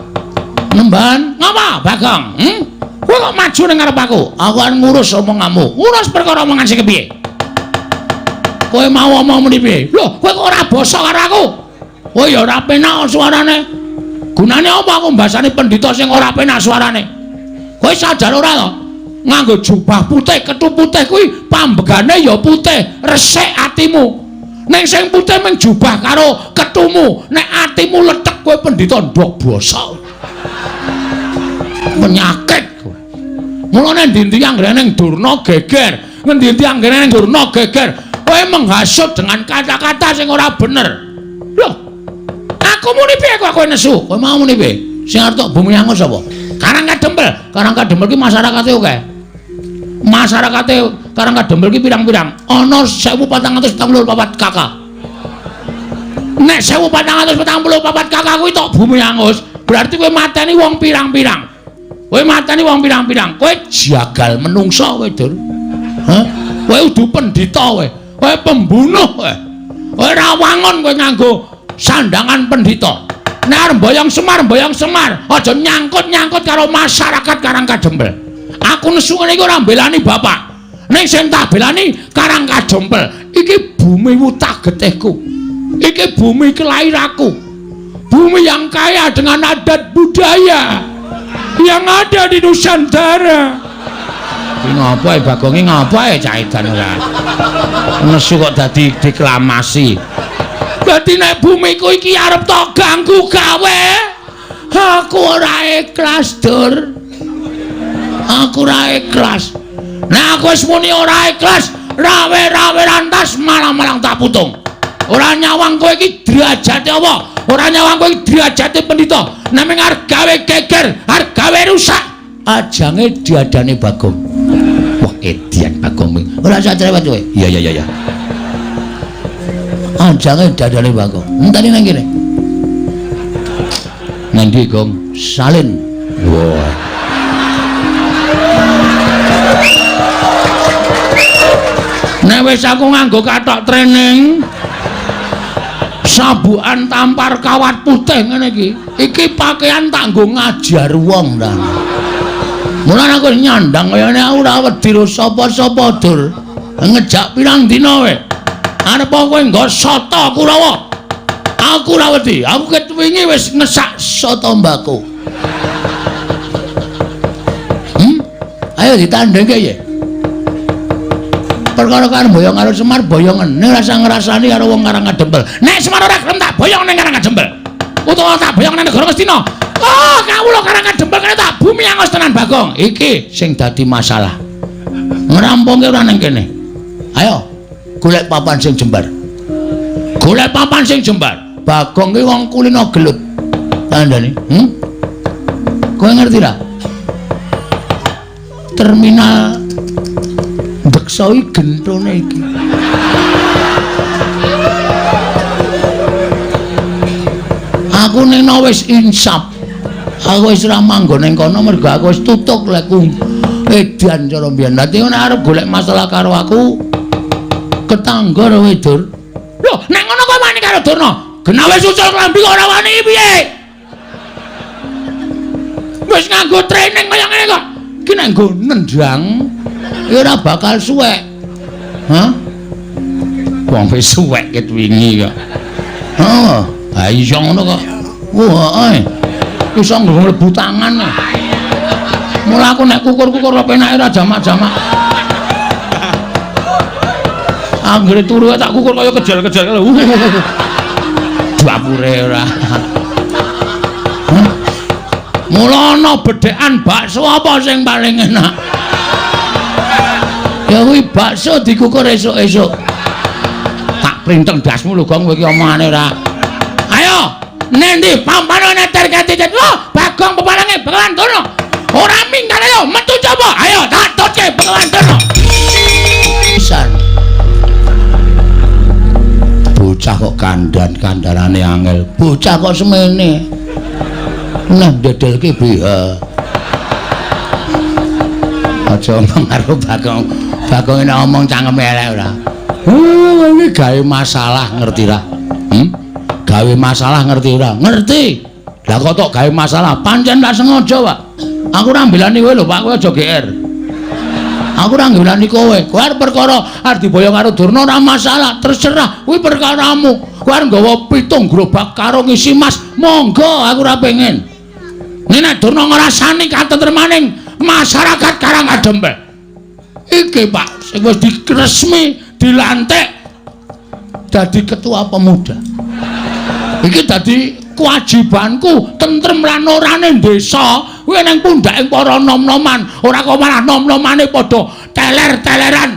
Nemban, ngapa, Bagong? Kowe kok maju ning ngarep aku? Aku kan ngurus omonganmu. Ngurus perkara omongan sing kepiye? Kowe mau omong muni piye? Lho, kowe kok ora basa karo aku? Oh ya ora penak suarane. Gunane apa aku mbasani pendhita sing ora penak suarane? Kowe sadar ora to? Nganggo jubah putih, kethu putih kuwi pambegane ya putih, resik atimu. Nek sing putih mung jubah karo kethumu, nek atimu letek kowe pendhita ndok basa. Penyakit kowe. Mulane ndi-ndi anggere ning Durna geger, ngendi-endi anggere ning Durna geger. Kowe menghasut dengan kata-kata sing ora bener. Loh. Aku muni piye kok kowe nesu? Kowe mau muni piye? Sing arep tok bumi angus apa? Karang Kadempel. Karang Kadempel ki masyarakate akeh. Masyarakate Karang Kadempel ki pirang-pirang? Ana 1444 kakak. Nek 1444 kakak kuwi tok bumi angus, berarti kowe mateni wong pirang-pirang. Kowe mateni wong pirang-pirang. Kowe jagal menungso kowe, Dur. Hah? Kowe udu pendhita kowe. Kowe pembunuh kowe. Kowe ora wangun kowe nganggo sandangan pendhita. Nek arep mboyong Semar, aja nyangkut-nyangkut karo masyarakat Karang Kadempel. Aku nesu ngene iki ora mbelani bapak. Ning sing tak belani Karang Kadempel. Iki bumi wutah getihku. Iki bumi kelahiranku. Bumi yang kaya dengan adat budaya yang ada di Nusantara. Iki ngapa ya Bagong, iki ngapa ya cah edan ora. Nesu kok dadi deklamasi. Dadi nek bumiku iki arep tok ganggu gawe, aku ora ikhlas, Dur. Aku ora ikhlas. Nek aku wis muni ora ikhlas, rawe-rawe rantas malang-malang tak putung. Ora nyawang kowe iki derajate apa? Ora nyawang kowe iki derajate pendhita. Nek mung arep gawe geger, arep gawe rusak, ajange diadane Bagong. Wah, edian Bagong. Ora usah cerewet kowe. Iya. Ajange diadane Bagong. Enteni nang kene. Nang ndi, Gong? Salin. Wah. Nek wis aku nganggo kathok training sabukan tampar kawat putih ngene iki. Iki pakaian tak nggo ngajar wong ta. Mulane aku nyandang kaya ngene aku ora wedi sapa-sapa, Dur. Ngejak pirang dina kowe. Arep kowe nggo soto Kurawa. Aku ora wedi, aku ket wingi wis ngesak soto mbako. Ayo ditandhengke ya. Perkara kan boyong karo Semar boyongen, ning rasa ngrasani karo wong Karangadempel. Nek Semar ora gelem tak boyong ning Karangadempel. Utawa tak boyong ning negara Ngastina. Oh, kawula Karangadempel kene tak bumi angos tenan Bagong. Iki sing dadi masalah. Ngrampungke ora ning kene. Ayo, golek papan sing jembar. Golek papan sing jembar. Bagong ki wong kulino gelut. Tandane, Kowe ngerti ra? Terminal Deksoi gentone iki. Aku neno wis insap. Aku wis ora manggon ning kono mergo aku wis tutuk lekku. Edan cara mbiyen. Dadi nek arep golek masalah karo aku ketangga karo Dur. Lho, nek ngono kok wani karo Durna? Genah wis ucul klambi ora wani piye? Wis nganggo training kaya ngene kok. Ki nek nggo nendang ora bakal suwek. Hah? Wong wis suwek ket wingi kok. Oh, ha iso ngono kok. Wah, iso mlebu tangan. Mula aku nek kukur-kukur penake ora jamak-jamak. Anggere turu tak kukur kaya kejel-kejel. Dapure ora. Mula ana bedhekan bakso apa sing paling enak? Ya kuwi bakso dikukur esuk-esuk. Tak printeng dasmu lho Gong kowe iki omongane ora. Ayo, nendi pampane neter ketiket. Oh, Bagong pepalange Bakawan Durna. Ora minggal ayo metu coba. Ayo tak tutke Bakawan Durna. Pisan. Bocah kok kandarane angel. Bocah kok semene. Nah dedelke BH. Aja omong karo Bagong. Bagong nek omong cangkeme elek ora. Iki gawe masalah ngerti ra? Gawe masalah ngerti ora? Ngerti. Lah kok tok gawe masalah pancen tak sengaja, Pak. Aku ora mbelani kowe lho, Pak, kowe aja GR. Aku ora mbelani kowe. Kowe arep perkara arep diboyong karo Durna ora masalah, terserah. Kuwi perkaramu. Kowe arep nggawa 7 gerobak karo ngisi mas, monggo aku ora pengen. Nek Durna ngrasani katentremaning masyarakat Karangadempel. Iki Pak, sing wis diresmi dilantik dadi ketua pemuda. Iki dadi kewajibanku tentrem lan orane desa. Kuwi ning pundhake para nom-noman, ora kok malah nom-nomane padha teler-teleran.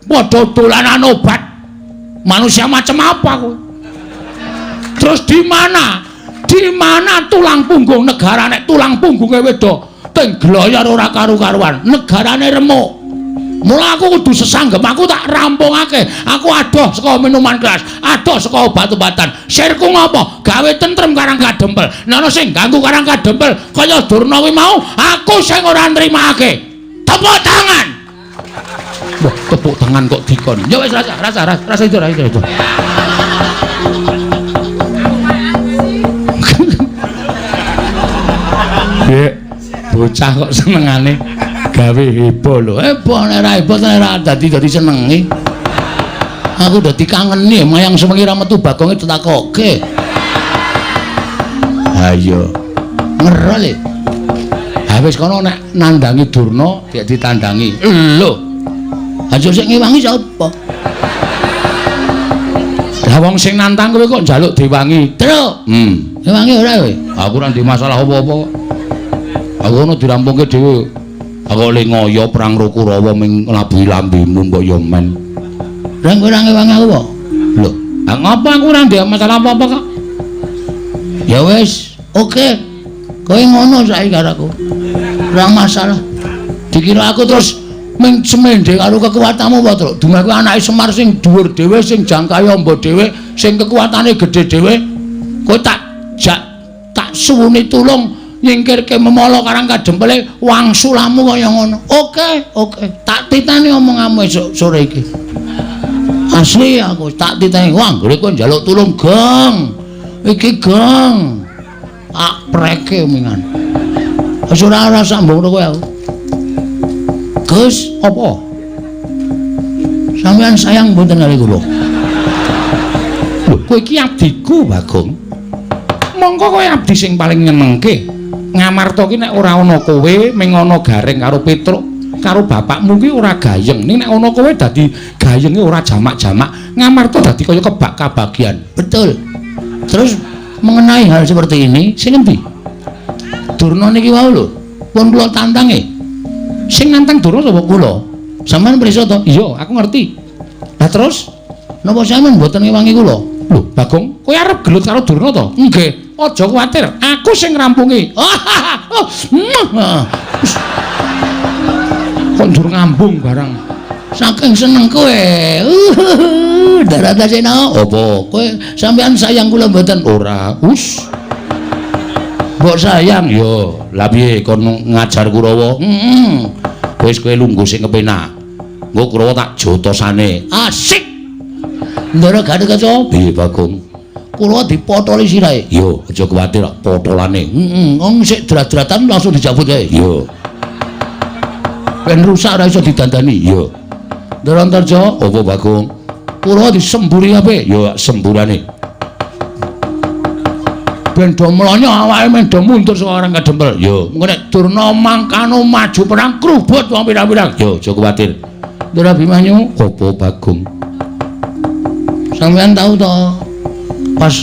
Padha dolanan obat. Manusia macam apa kuwi? Terus di mana? Di mana tulang punggung negara nek tulang punggunge wedok teng gloyor ora karu-karuan, negarane remuk. Mula aku kudu sesanggem, aku tak rampungake. Aku adoh saka minuman keras, adoh saka obat-obatan. Sirku ngopo? Gawe tentrem Karangadempel. Nek ana sing ganggu Karangadempel kaya Durna kuwi mau, aku sing ora nrimake. Tepuk tangan. Wah, tepuk tangan kok dikon. Ya wis rasa itu. Bocah kok senengane gawe heboh lho. Heboh nek ora heboh ora dadi senengi. Aku dadi kangeni mayang semengi ra metu Bagonge ditakoke. Ayo. Ngerol e. Ha wis kono nek nandangi Durna dik ditandangi. Lho. Aja sik ngewangi sapa? Lah wong sing nantang kowe kok njaluk diwangi. Truk. Ngewangi ora kowe? Aku ora ndek masalah apa-apa kok. Aku ono dirampungke dhewe. Aku le ngoyo perang Rukurawa ming labuhi lambimu mbok yo men. Lah kowe ora ngewangi aku kok. Lho, ngapa aku ora ndek masalah apa-apa kok? Ya wis, oke. Kowe ngono saiki karo aku. Ora masalah. Dikira aku terus ming semendhe karo kekuwatanmu apa, Truk? Dumaku anake Semar sing dhuwur dhewe, sing jangkae amba dhewe, sing kekuwatane gedhe dhewe. Kowe tak suwuni tulung nyingkirke memala Karangadempele wangsulamu kaya ngono. Oke. Tak titani omonganmu esuk sore iki. Asli aku tak titani. Wah, anggere kowe njaluk tulung, Gong. Iki, Gong. Tak preke omongan. Wis ora sambung kowe aku. Gus, apa? Sampeyan sayang mboten kali kula? Lho, Kowe iki abdiku, Bagong. Mongko kowe abdi sing paling nyenengke. Ngamarta ki nek ora ana kowe ming ana Gareng karo Petruk karo bapakmu ki ora gayeng. Ning nek ana kowe dadi gayenge ora jamak-jamak. Ngamarta dadi kaya kebak kabagian. Betul. Terus mengenai hal seperti ini, sing endi? Durna niki wau lho. Pun kula tantange. Sing nantang Durna sapa kula? Sampeyan prisa to? Iya, aku ngerti. Lah terus napa sampeyan mboten ngewangi kula? Lho, Bagong, kowe arep gelut karo Durna to? Nggih. Aja kuwatir, aku sing ngrampungi. Kok durung ngambung barang. Saking seneng kowe. Daratasena apa? Kowe sampean sayang kula mboten? Ora. Mbok sayang yo. Lah piye kon ngajar Kurawa? Wis kowe lungguh sing kepenak. Engko Kurawa tak jotosane. Asik. Ndara Gatotkaca. Piye Bagong? Kula dipotoli sirahe. Yo, aja kuwatir potolane. Wong sik drat-dratan langsung dicabut kae. Yo. Ben rusak ora iso didandani. Yo. Ndara Antarja, apa Bagong? Kula disemburi ape? Yo semburane. Ben do mlonyo awake men do mundur saka areng kadempel. Yo, engko nek Durna mangkano maju perang krubut wong pirang-pirang. Yo, aja kuwatir. Ndara Bimanyu, apa Bagong? Sampeyan tahu to? Pas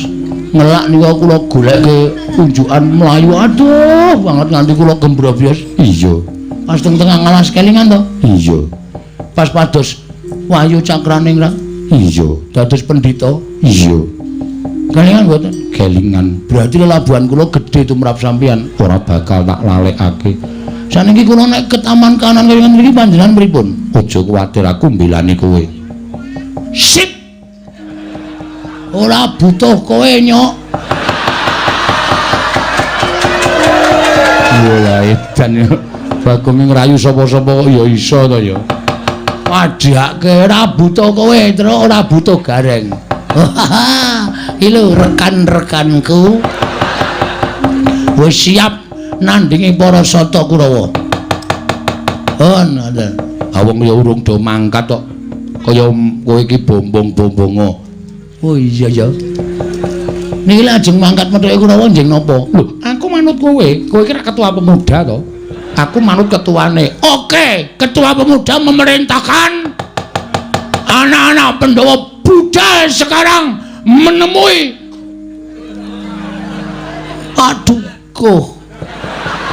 ngelak niku kula goleke unjukan mlayu aduh banget nganti kula gembrobyos. Iya. Pas teng tengah ngalas kelingan to? Iya. Pas pados Wahyu Cakraning ra? Iya. Dados pendhita? Iya. Kelingan mboten? Kelingan. Berarti lelabuhan kula gedhe tumrap sampeyan ora bakal tak lalekake. Saniki kula nek ke taman kanan kelingan mriki panjenengan pripun? Aja kuwatir aku mbelani kowe. Sip. Ora butuh kowe nyok. Lha edan ya. Bagong ngrayu sapa-sapa kok ya iso to ya. Padhake ora butuh kowe, terus ora butuh Gareng. Iki lho rekan-rekanku. Wis siap nandingi para Sata Kurawa. Oh, ngoten. Awong ya urung do mangkat kok. Kaya kowe iki bombong-bombongo. Oh iya ya. Niki lajeng mangkat methuke Kurawa njing napa? Lho, aku manut kowe. Kowe iki ketua pemuda to. Aku manut ketuane. Oke, ketua pemuda memerintahkan anak-anak Pandhawa budal sekarang menemui. Aduh, kok.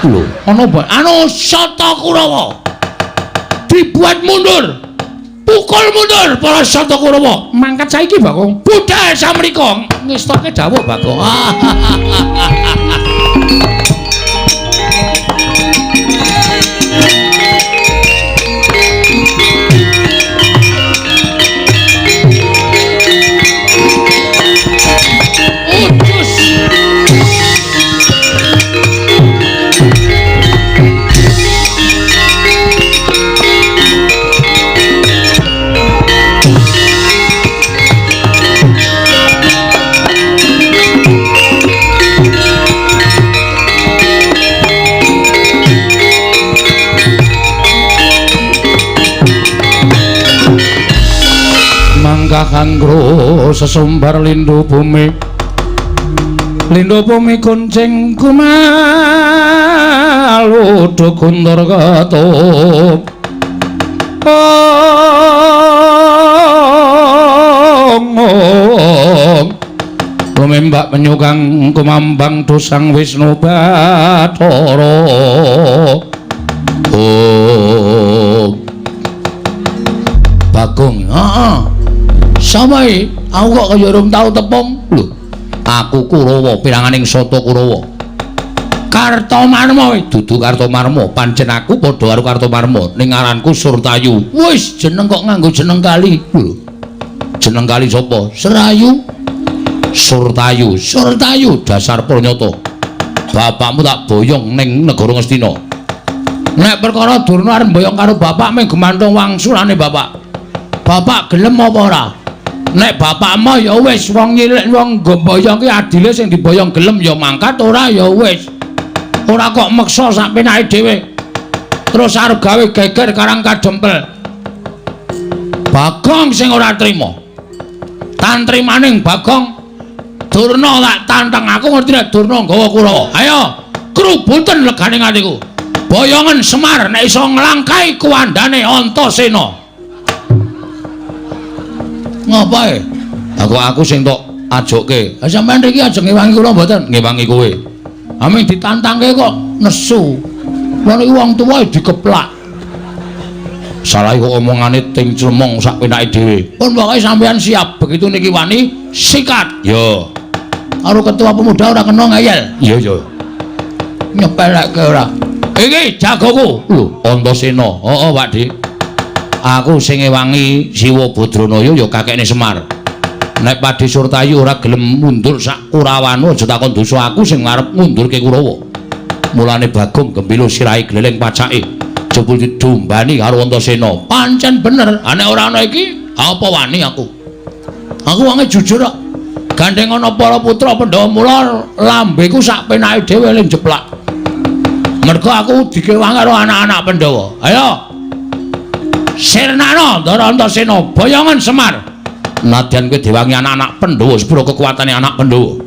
Lho, ana apa? Anu Sata Kurawa. Dibuat mundur. Pukul mundur para Sata Kurawa. Mangkat saiki, Bagong. Budal samrika. Ngestoke dawuh, Bagong. Kangro sesumbar lindhu bumi kuncing kumaludu kundur katup lumembak penyukang kumambang dosang Wisnu Bathara Bagong samai, aku kok kaya urung tau tepung. Lho, aku Kurawa, piranganing Sata Kurawa. Kartomarma, dudu Kartomarma, pancen aku padha karo Kartomarma, ning aranku Surtayu. Wis, jeneng kok nganggo jeneng kali. Lho. Jeneng kali sapa? Serayu. Surtayu. Surtayu dasar pranyata. Bapakmu tak boyong ning negara Ngastina. Nek perkara Durna arep boyong karo bapak mung gemantung wangsulane bapak. Bapak gelem apa ora? Nek bapakmu ya wis wong nyilik wong ngomboyong ki adile sing diboyong gelem ya mangkat ora ya wis. Ora kok meksa sak penake dhewe. Terus arep gawe geger karang kadempel. Bagong sing ora trima. Tantrimaning Bagong Durna tak tantang aku ngerti nek Durna nggawa Kurawa. Ayo, krubutan legane atiku. Boyongan Semar nek iso nglangkai kuwandane Antasena. Ngapae? Aku sing tok ajokke. Ha sampean iki aja ngewangi kula mboten, ngewangi kowe. Aming ditantangke kok nesu. Wong iki wong tuwa dikeplak. Salah kok omongane ting clemong sak penake dhewe. Pun pokoke sampean siap, begitu niki wani sikat. Yo. Karo ketua pemuda ora kena ngayal. Iya, iya. Nyepelekke ora. Iki jagoku. Lho, Antasena. Heeh, Pakde. Aku sing ngewangi Siwa Badranaya ya kakekne Semar. Nek Pakde Surtayu ora gelem mundur sak Kurawana aja takon dosa aku sing ngarep mundurke Kurawa. Mulane Bagong Gembila sirahe gleleng pacake. Jebul didombani karo Antasena. Pancen bener, nek ora ana iki apa wani aku. Aku wonge jujur kok. Gandeng ana para putra Pandhawa mula lambeku sak penake dhewe ling jeplak. Mergo aku dikewang karo anak-anak Pandhawa. Ayo. Sirnana Ndara Antasena, boyongan Semar. Nadyan kowe diwangi anak-anak Pandhawa sepuro kekuatane anak Pandhawa.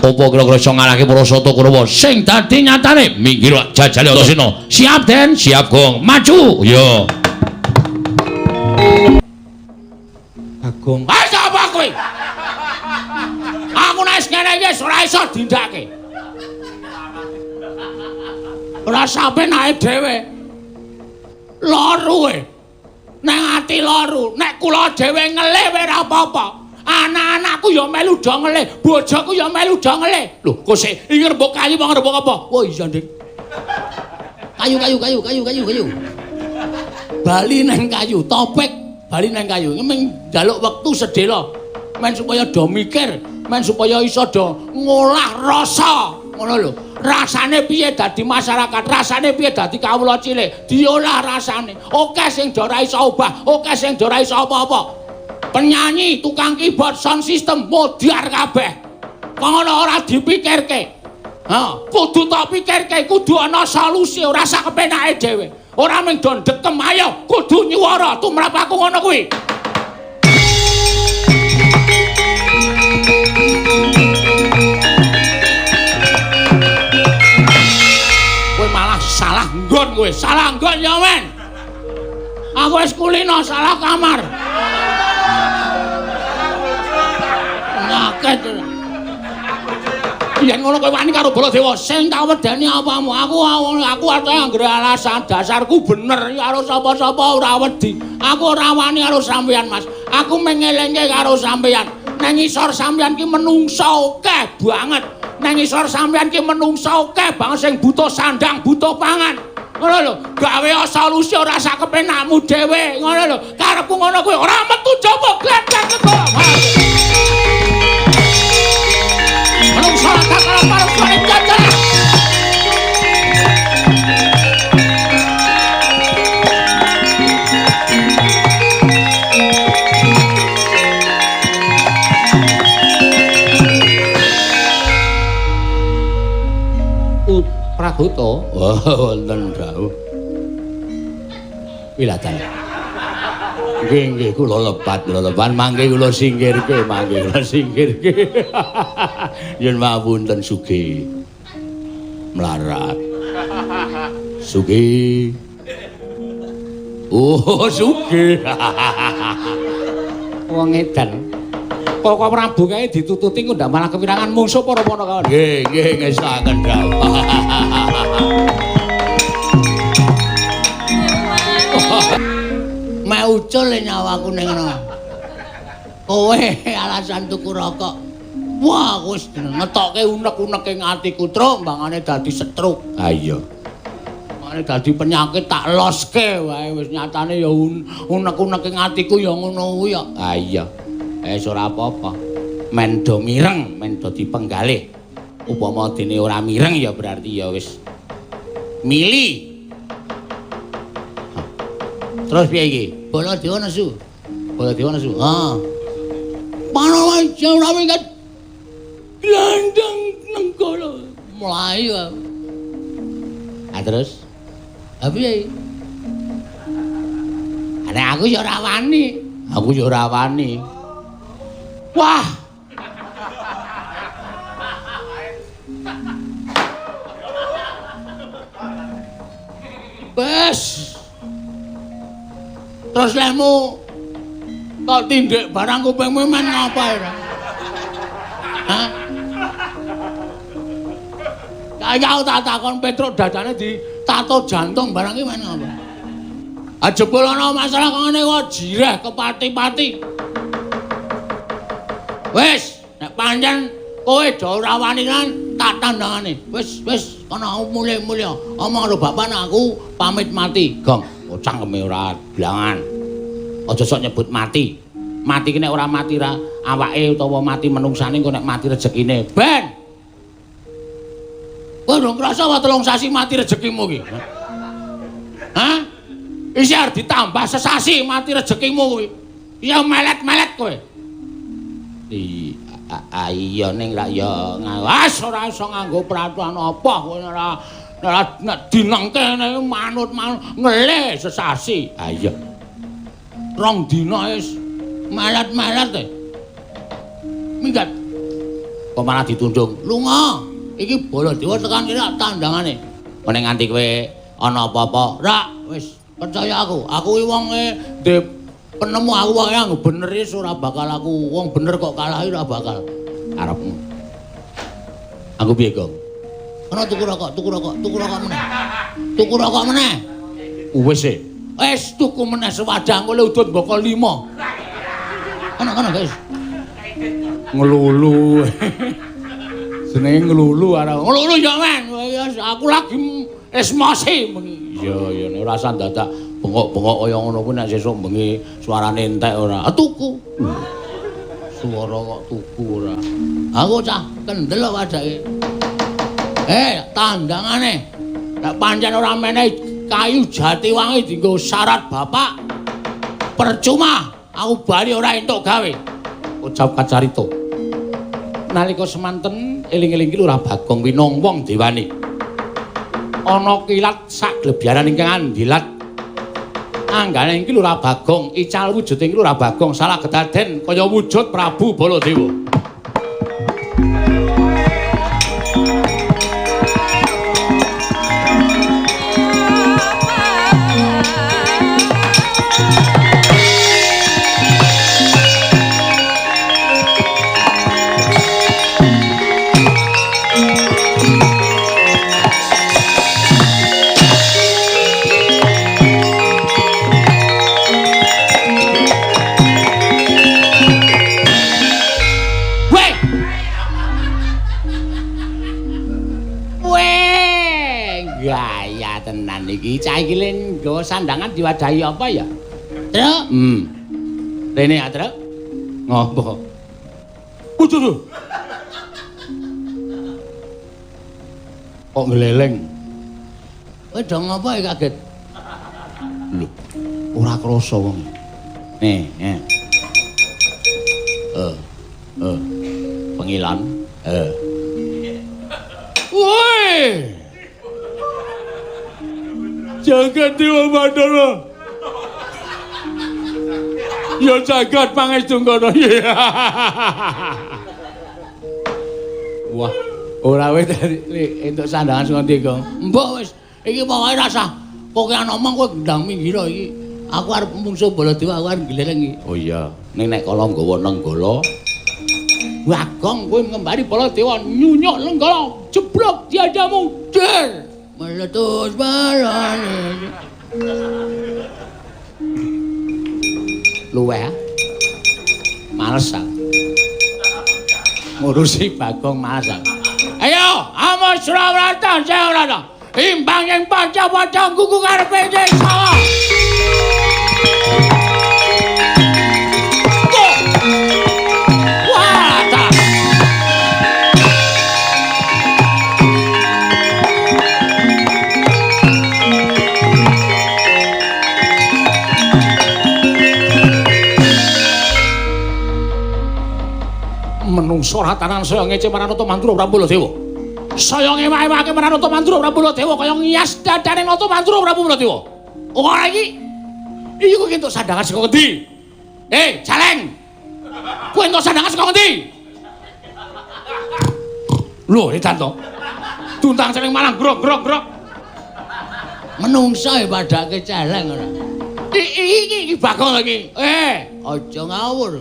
Apa kira-kira iso ngalahke para sata Kurawa sing dadi nyatane minggir jajale Antasena. Siap Den, siap Gong. Maju. Yo. Bagong. Ah sapa kowe? Aku nek ngene iki ora iso dindake. Ora sampe naik dhewe. Loro e. Nek ati loro, nek kula dhewe ngelih ora apa-apa. Anak-anakku ya melu do ngelih, bojoku ya melu do ngelih. Lho, kok sik iki rembug kayu apa rembug apa? Oh iya, Dik. Kayu. Bali nang kayu, topik bali nang kayu. Ming njaluk wektu sedhela. Men supaya do mikir, men supaya iso do ngolah rasa. Ngono lho. Rasane piye dadi masyarakat, rasane piye dadi kawula cilik, diolah rasane. Oke sing do ora iso obah, oke sing do ora iso apa-apa. Penyanyi, tukang keyboard, sound system modiar kabeh. Ngono ora dipikirke. Ha, kudu tak pikirke, kudu ana solusi, ora sak kepenake dhewe. Ora mung do ndekem, ayo kudu nyuwara tumrap aku ngono kuwi. Salah nggon kowe, salah nggon ya men. Aku wis kulino salah kamar. Ngaket. Yen ngono kowe wani karo Baladewa, sing tak wedeni apamu? Aku arep anggere alasan dasarku bener karo sapa-sapa ora wedi. Aku ora wani karo sampeyan, Mas. Aku mengelengke karo sampeyan. Nang isor sampeyan ki menungso akeh banget. Nang isor sampeyan ki menungso akeh banget sing butuh sandang, butuh pangan. Ngono lho, gawe solusi ora sak kepenakmu dhewe. Ngono lho, karepku ngono kuwi ora metu jaba gledek kok. Menungso akeh karo parus jajan. Pragoto, wonten dawuh. Wilatan. Nggih, kula lepat, mangke kula singkirke. Yen mapunten sugih. Mlarat. Sugih. Oh, sugih. Wong edan. Kok Prabu kae ditututi kok ndak malah kepirangan mungsuh para kawan. Nggih, ngestaken dawuh. Mek ucul nyawaku ning ngono. Kowe alasan tuku rokok. Wah, wis ngetokke unek-unek ing atiku, Truk, mbangane dadi stroke. Ha iya. Mbangane dadi penyakit tak loske wae wis nyatane ya unek-unek ing atiku ya ngono kuwi ya. Ha iya. Ora apa-apa. Men do mireng, men do dipenggalih. Upama dene ora mireng ya berarti ya wis mili. Terus piye iki? Baladewa nesu. Ha. Mana wae ora minggat. Glandeng nengkala. Mulai ya. Ah terus? Ha piye? Nek aku ya ora wani. Wah. Wes. Terus lemu kok tindik barang kupingmu men ngapa ya? Hah? Kaya tak takon Petruk dadane ditato jantung barang iki men ngapa? Ajebul ana masalah kok ngene kok jireh kepati-pati. Wes, nek pancen kowe do ora wani kan tak tandangane. Wis kana mulih-mulih omong karo bapak aku pamit mati. Gong, cangkeme ora blangan. Aja sok nyebut mati. Mati ki nek ora mati ra awake utawa mati menungsane engko nek mati rezekine. Ben. Kowe dong krasa wae 3 sasi mati rezekimu ki. Hah? Isi arep ditambah sesasi mati rezekimu kuwi. Ya melet-melet kowe. Iya ning ra ya ngawas ora iso nganggo peraturan apa kowe ora nek dinengke manut ngelih sesasi. Ha iya. 2 dina wis melet-melet e. Minggat. Kok malah ditundung. Lunga. Iki Baladewa tekan kene tandangane. Meneng nganti kowe ana apa-apa, ra wis percaya aku. Aku iki wonge penemu aku wae yang bener wis ora bakal aku wong bener kok kalahi ora bakal arepmu. Aku piye, Gong? Ana tuku rokok meneh. Tuku rokok meneh. Wis e. Wis tuku meneh sewadang kok udut mboko 5. Ana guys. Ngelulu. Senenge ngelulu arek. Ngelulu ya men. Aku lagi esmosi bengi. Iya ora usah dadak bengok-bengok kaya ngono kuwi nek sesuk bengi suarane entek ora. Tuku. Suara kok tuku ora. Aku cah kendel kok wadake. Tandangane. Nek pancen ora menehi kayu Jatiwangi dienggo syarat bapak. Percuma aku bali ora entuk gawe. Ucap kacarita. Nalika semanten eling-eling ki Lurah Bagong winong wong dewani. Ana kilat sak glebyaran ingkang andilat. Anggane iki Lurah Bagong, ical wujuding Lurah Bagong salah kedaden kaya wujud Prabu Baladewa. Iki cah iki len nggawa sandangan diwadahi apa ya? Truk? Rene ya, Truk? Ngopo? Waduh. Kok ngeleleng? Kowe do ngopo ya kaget? Lho, ora krasa wong. Nih. Pengilan. Woi. Jagat Dewa Bathara. Ya jagat pangestu kono. Wah, ora wis entuk sandangan sing ndi, Gong? Mbok wis, iki pokoke rasa kokean omong kowe gendang minggir iki. Aku arep mungsuh Baladewa, aku arep gleleng iki. Oh iya, ning nek kala nggawa nenggala. Wah, Gong kowe ngembari Baladewa nyunyuk nenggala, jeblok diadamu der. Meletus balane. Luweh. Males. Ngurusi Bagong males. Ayo, amos Surawarta, Surawarta. Imbang yang panca-panca kuku karepe desa. Menungso ratanan saya ngece Maranata Mantura Prabu Baladewa. Saya ngewa-ewake Maranata Mantura Prabu Baladewa kaya ngias dadane Nata Mantura Prabu Baladewa. Ora iki. Iki kok entuk sandangan saka endi? Jaleng. Kowe entuk sandangan saka endi? Lho, edan to. Tuntang seneng malang grok. Menungsa padake celeng ora. Iki Bagong lagi. Aja ngawur.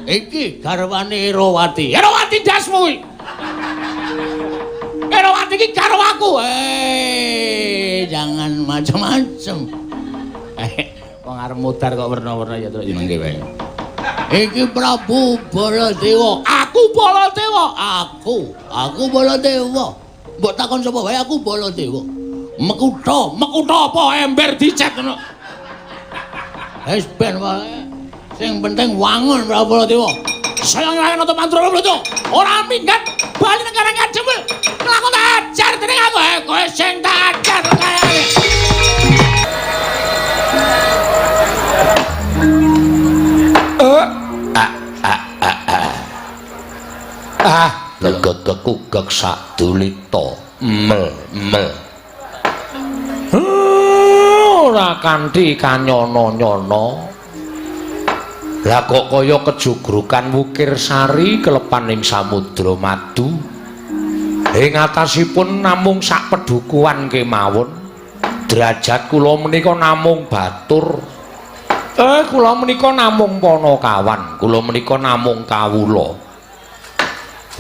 Iki garwane Erawati. Erawati dasmu iki. Erawati iki karo aku. Jangan macam-macam. Wong arep mutar kok werna-werna ya terus jenenge wae. Iki Prabu Baladewa. Aku Baladewa. Aku Baladewa. Mbok takon sapa wae aku Baladewa. Mekutha apa ember dicet ngono. Wis ben wae. Sing penting wangun Prabu Baladewa. Saya ngelayan untuk mantra Baladewa. Ora minggat bali nang Karang Kadempel. Lakon tak ajar dening aku. Kowe sing tak ajar kayane. Legeteku gek sadulita mel. Ora kanthi kanyono-nyono. Lah kok kaya kejugrukan wukir sari kelepan ing samudra madu. Ing atasipun namung sak pedukuhan kemawon. Derajat kula menika namung batur. Kula menika namung Panakawan, kula menika namung kawula.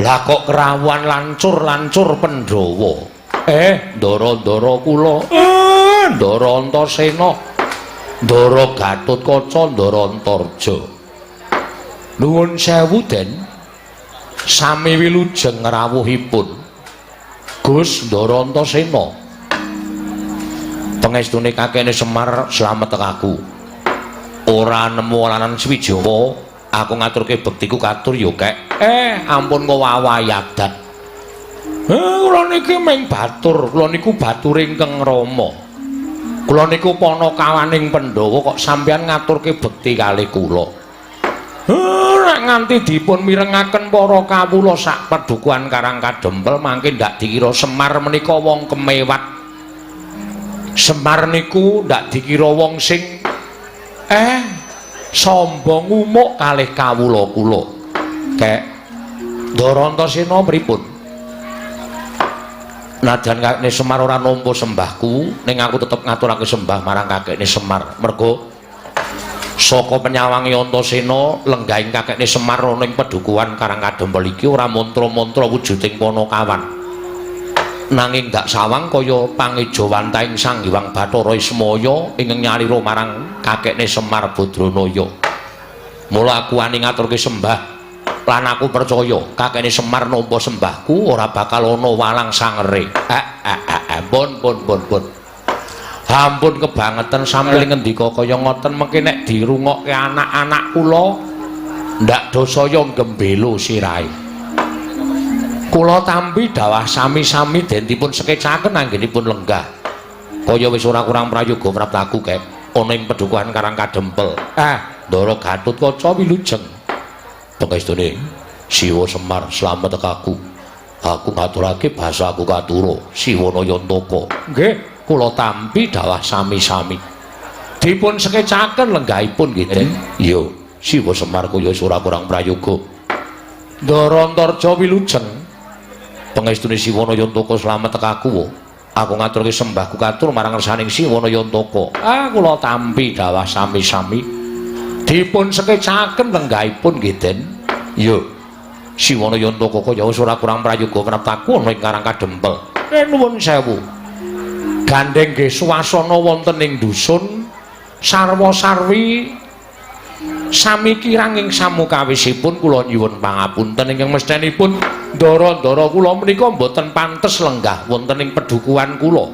Lah kok kerawuhan lancur-lancur Pandhawa. Ndara-ndara kula. Ndara Antasena. Ndara Gatotkaca, Ndara Antarja. Nuwun sewu Den. Sami wilujeng rawuhipun. Gus Ndara Antasena. Pangestune kakene Semar slamet aku. Ora nemu lanan Swijawa, aku ngaturke bektiku katur ya kek. Ampun wawayadat. Kula niki ming batur, kula niku batur ingkang Rama. Kula niku Panakawaning Pandhawa kok sampeyan ngaturke bekti kalih kula. Nek nganti dipun mirengaken para kawula sak pedukuhan Karang Kadempel mangke ndak dikira Semar menika wong kemewat. Semar niku ndak dikira wong sing sombong umuk kalih kawula kula. Kek Ndara Antasena pripun? Najan kakene Semar ora nampa sembahku, ning aku tetep ngaturake sembah marang kakene Semar. Mergo saka penyawange Antasena lenggahing kakene Semar ana ing pedukuhan Karang Kadempel iki ora mantra-mantra wujuding Panakawan. Nanging gak sawang kaya pangejawantaing Sang Hyang Bathara Ismaya ingkang nyalira marang kakekne Semar Badranaya. Mula aku wani ngaturke sembah lan aku percaya kakekne Semar nampa sembahku ora bakal ana walang sangere. Pun. Ampun kebangetan sampeyan ngendika kaya ngoten mengki nek dirungokke anak-anak kula ndak dosaya gembelo sirahe. Kula tampi dawah sami-sami den dipun sekecaken anggenipun lenggah. Kaya wis ora kurang prayoga praptaku kek ana ing pedukuhan Karang Kadempel. Ndara Gatotkaca wilujeng. Pangestune Siwa Semar slamet tekaku. Aku ngaturake basaku katura Siwanayantaka. Nggih, kula tampi dawah sami-sami. Dipun sekecaken lenggahipun nggih Den. Iya, Siwa Semar kaya wis ora kurang prayoga. Ndara Antarja wilujeng. Pangestune Siwanayantaka slamet tekaku. Aku ngaturke sembahku katur marang ngersaning Siwanayantaka. Kula tampi dawah sami-sami. Dipun sekecaken lenggahipun nggih Den. Iya. Siwanayantaka kaya wis ora kurang prayoga praptaku ana ing Karang Kadempel. Nuwun sewu. Gandeng nggih swasana wonten ing dusun sarwa-sarwi sami kirang ing samukawisipun kula nyuwun pangapunten ingkang mestenipun ndara-ndara kula menika mboten pantes lenggah wonten ing pedukuhan kula.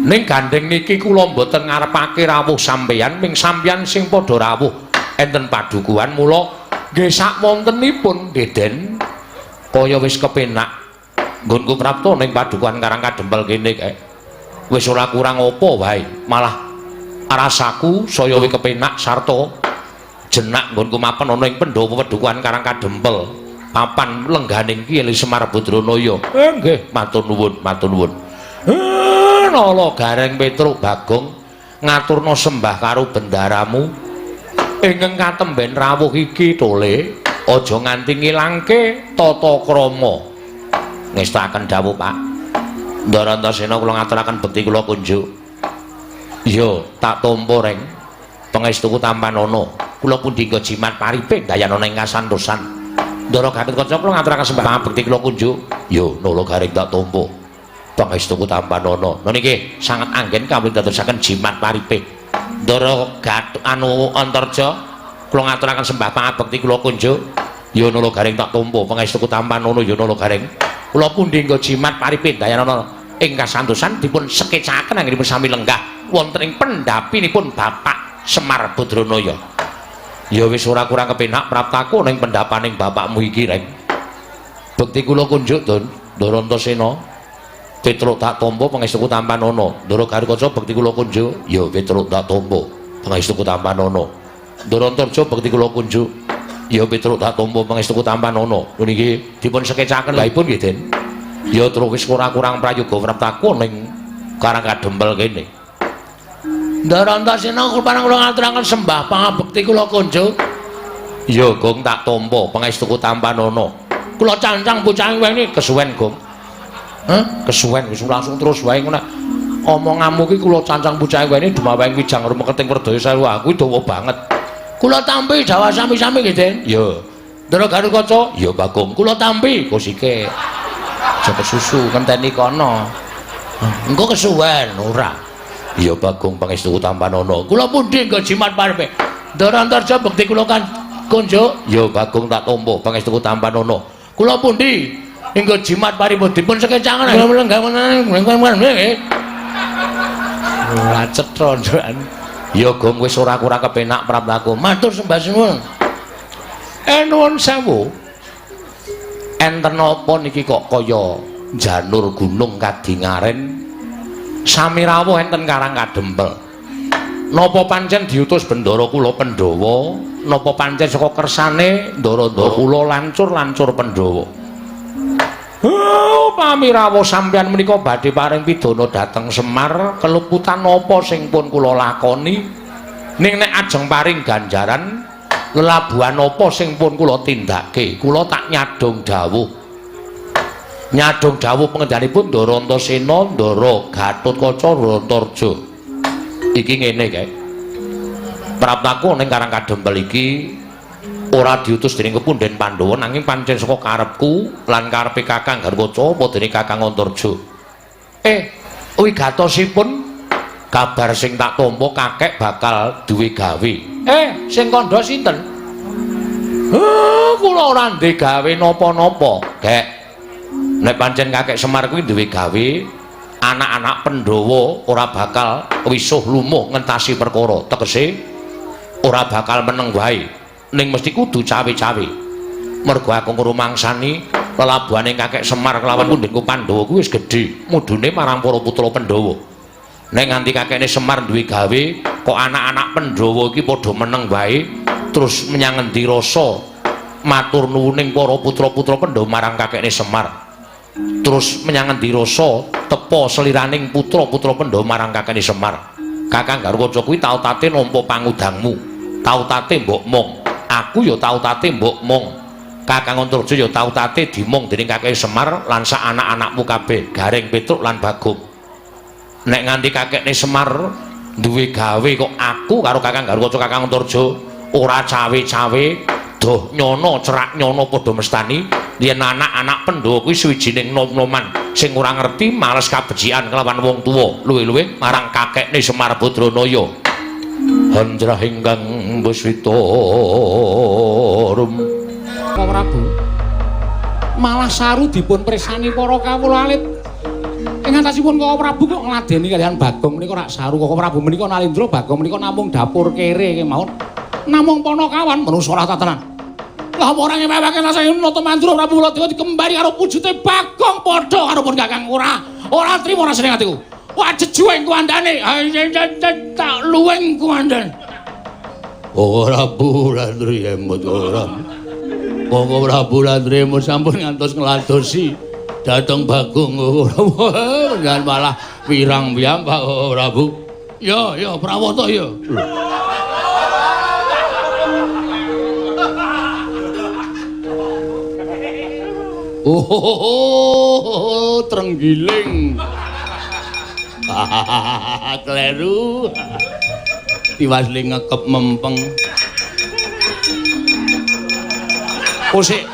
Ning gandeng niki kula mboten ngarepake rawuh sampeyan ming sampeyan sing padha rawuh enten padukuhan mula nggih sak wontenipun nggih Den kaya wis kepenak nggonku prapta ning padukuhan Karang Kadempel kene kae. Wis ora kurang apa wae, malah rasaku saya wis kepenak sarta jenak nggonku mapan ana ing Pandhawa pedukuhan Karang Kadempel. Papan lengganing Ki Semar Badranaya. Nggih, matur nuwun, matur nuwun. Nala Gareng Petruk Bagong ngaturna sembah karo bendaramu ingkang katemben rawuh iki tole aja nganti ngilangke tata krama. Ngestaken dawuh Pak. Ndara Antasena kula ngaturaken bekti kula kunjuk. Yo tak tampa reng. Pangestuku Tampanono. Kula pundi nggo jimat paripe dayana ing kasantosan. Ndara Gatotkaca kula ngaturaken sembah pangabekti kula kunjuk. Yo nula garing tak tampa. Pangestuku Tampanono. Niki sanget anggen kawula dadosaken jimat paripe. Ndara Antarja kula ngaturaken sembah pangabekti kula kunjuk. Yo nula garing tak tampa. Pangestuku Tampanono yo nula garing. Kula pundi nggo jimat paripe dayana ing kasantosan dipun sekecaken anggenipun sami lenggah wonten ing pendhapinipun Bapak Semar Badranaya. Ya wis ora kurang kepenak praptaku ning pendhapaning bapakmu iki reng. Bekti kula kunjuk Dun, Ndara Antasena. Petruk tak tampa pangestuku Tampanono. Ndara Gatotkaca bekti kula kunjuk, ya Petruk tak tampa pangestuku Tampanono. Ndara Antarja bekti kula kunjuk, ya Petruk tak tampa pangestuku Tampanono. Niki dipun sekecaken baipun nggih Den. Ya terus wis ora kurang prayoga praptaku ning Karang Kadempel kene. Ndara Antasena kula ngaturaken sembah pangabekti kula kunjuk. Ya Gong tak tampa pangestuku Tampanono. Kula cancang bocah ini kesuwen Gong. Kesuwen wis langsung terus wae ngono. Omonganmu ki kula cancang bocah ini dumaweng wijang rumeketing Perdaya Sewu aku dawa banget. Kula tampi Jawa sami-sami nggih Den. Ya. Ndara Gatotkaca, ya Bagong kula tampi kosike. Aja kesusu ngenteni kono. Engko kesuwen ora. Ya Bagong pangestuku Tampanono. Kula pundi nggo jimat paripe. Ndara Antarja bekti kula kan kunjuk. Ya Bagong tak tampa pangestuku Tampanono. Kula pundi nggo jimat paripun dipun sekecangan. Ora cetha njokan. Ya Gong wis ora kurang kepenak praptaku. Matur sembah suwun. Nuwun sewu. Enten apa niki kok kaya janur gunung kadingaren sami rawuh enten Karang Kadempel. Napa pancen diutus bendara kula Pandhawa, napa pancen saka kersane ndara-ndara kula lancur-lancur Pandhawa. Upami rawuh sampeyan menika badhe paring pidana dhateng Semar, keluputan napa sing pun kula lakoni? Ning nek ajeng paring ganjaran lelabuhan apa sing pun kula tindake, kula tak nyadong dawuh. Nyadong dawuh pengendhanipun Ndara Antasena, Ndara Gatotkaca, Ndara Antarja. Iki ngene kae. Praptaku ning Karang Kadempel iki ora diutus dening Kepunden Pandhawa nanging pancen saka karepku lan karepe Kakang Gatotkaca apa dening Kakang Antarja. Wigatosipun kabar sing tak tampa kakek bakal duwe gawe. Sing kandha sinten? Kula ora ndek gawe napa-napa, Kek. Nek pancen kakek Semar kuwi duwe gawe, anak-anak Pandhawa ora bakal wisuh lumuh ngentasi perkara. Tegese ora bakal meneng wae, ning mesti kudu cawe-cawe. Mergo aku ngrumangsani lelabuhane kakek Semar kelawan Pundenku Pandhawa kuwi wis gedhe, mudune marang para putra Pandhawa. Nek nganti kakekne Semar duwe gawe, kok anak-anak Pandhawa iki padha meneng wae, terus menyang endi rasa matur nuwuning para putra-putra Pandhawa marang kakekne Semar. Terus menyang endi rasa tepa seliraning putra-putra Pandhawa marang kakekne Semar. Kakang Gatotkaca kuwi tau-tate nampa pangudangmu, tau-tate mbok mong. Aku ya tau-tate mbok mong. Kakang Antarja ya tau-tate dimong dening kakekne Semar lan sak anak-anakmu kabeh, Garing, Petruk lan Bagong. Nek nganti kakekne Semar duwe gawe kok aku karo Kakang Gatotkaca, Kakang Antarja ora cawe-cawe, doh nyono cerak nyono padha mestani yen anak-anak Pandhawa kuwi suwijining nom-noman sing ora ngerti males kabecikan kelawan wong tuwa, luwih-luwih marang kakekne Semar Badranaya. Handrah ingkang beswita rum Prabu malah saru dipun presani para kawula alit. Ing antasipun Koko Prabu kok ngladeni kaliyan Bagong menika rak saru. Koko Prabu menika Nalindra, Bagong menika namung dapur kere kemawon. Namung Panakawan manungsa ora tatanan. Lah apa ora ngewewake rasane nata mandura Prabu Kuladewa dikembari karo wujute Bagong padha karo pun Kakang ora trima rasane atiku. Wah jejueng kuandane. Tak luweng kuandane. Koko Prabu Landri emut ora. Koko Prabu Landri emut sampun ngantos ngladosi dateng Bagong jangan malah pirang piyambak Prabu. Ya prawata ya. Trenggiling. Kleru. Diwasli ngekep mempeng. Kosek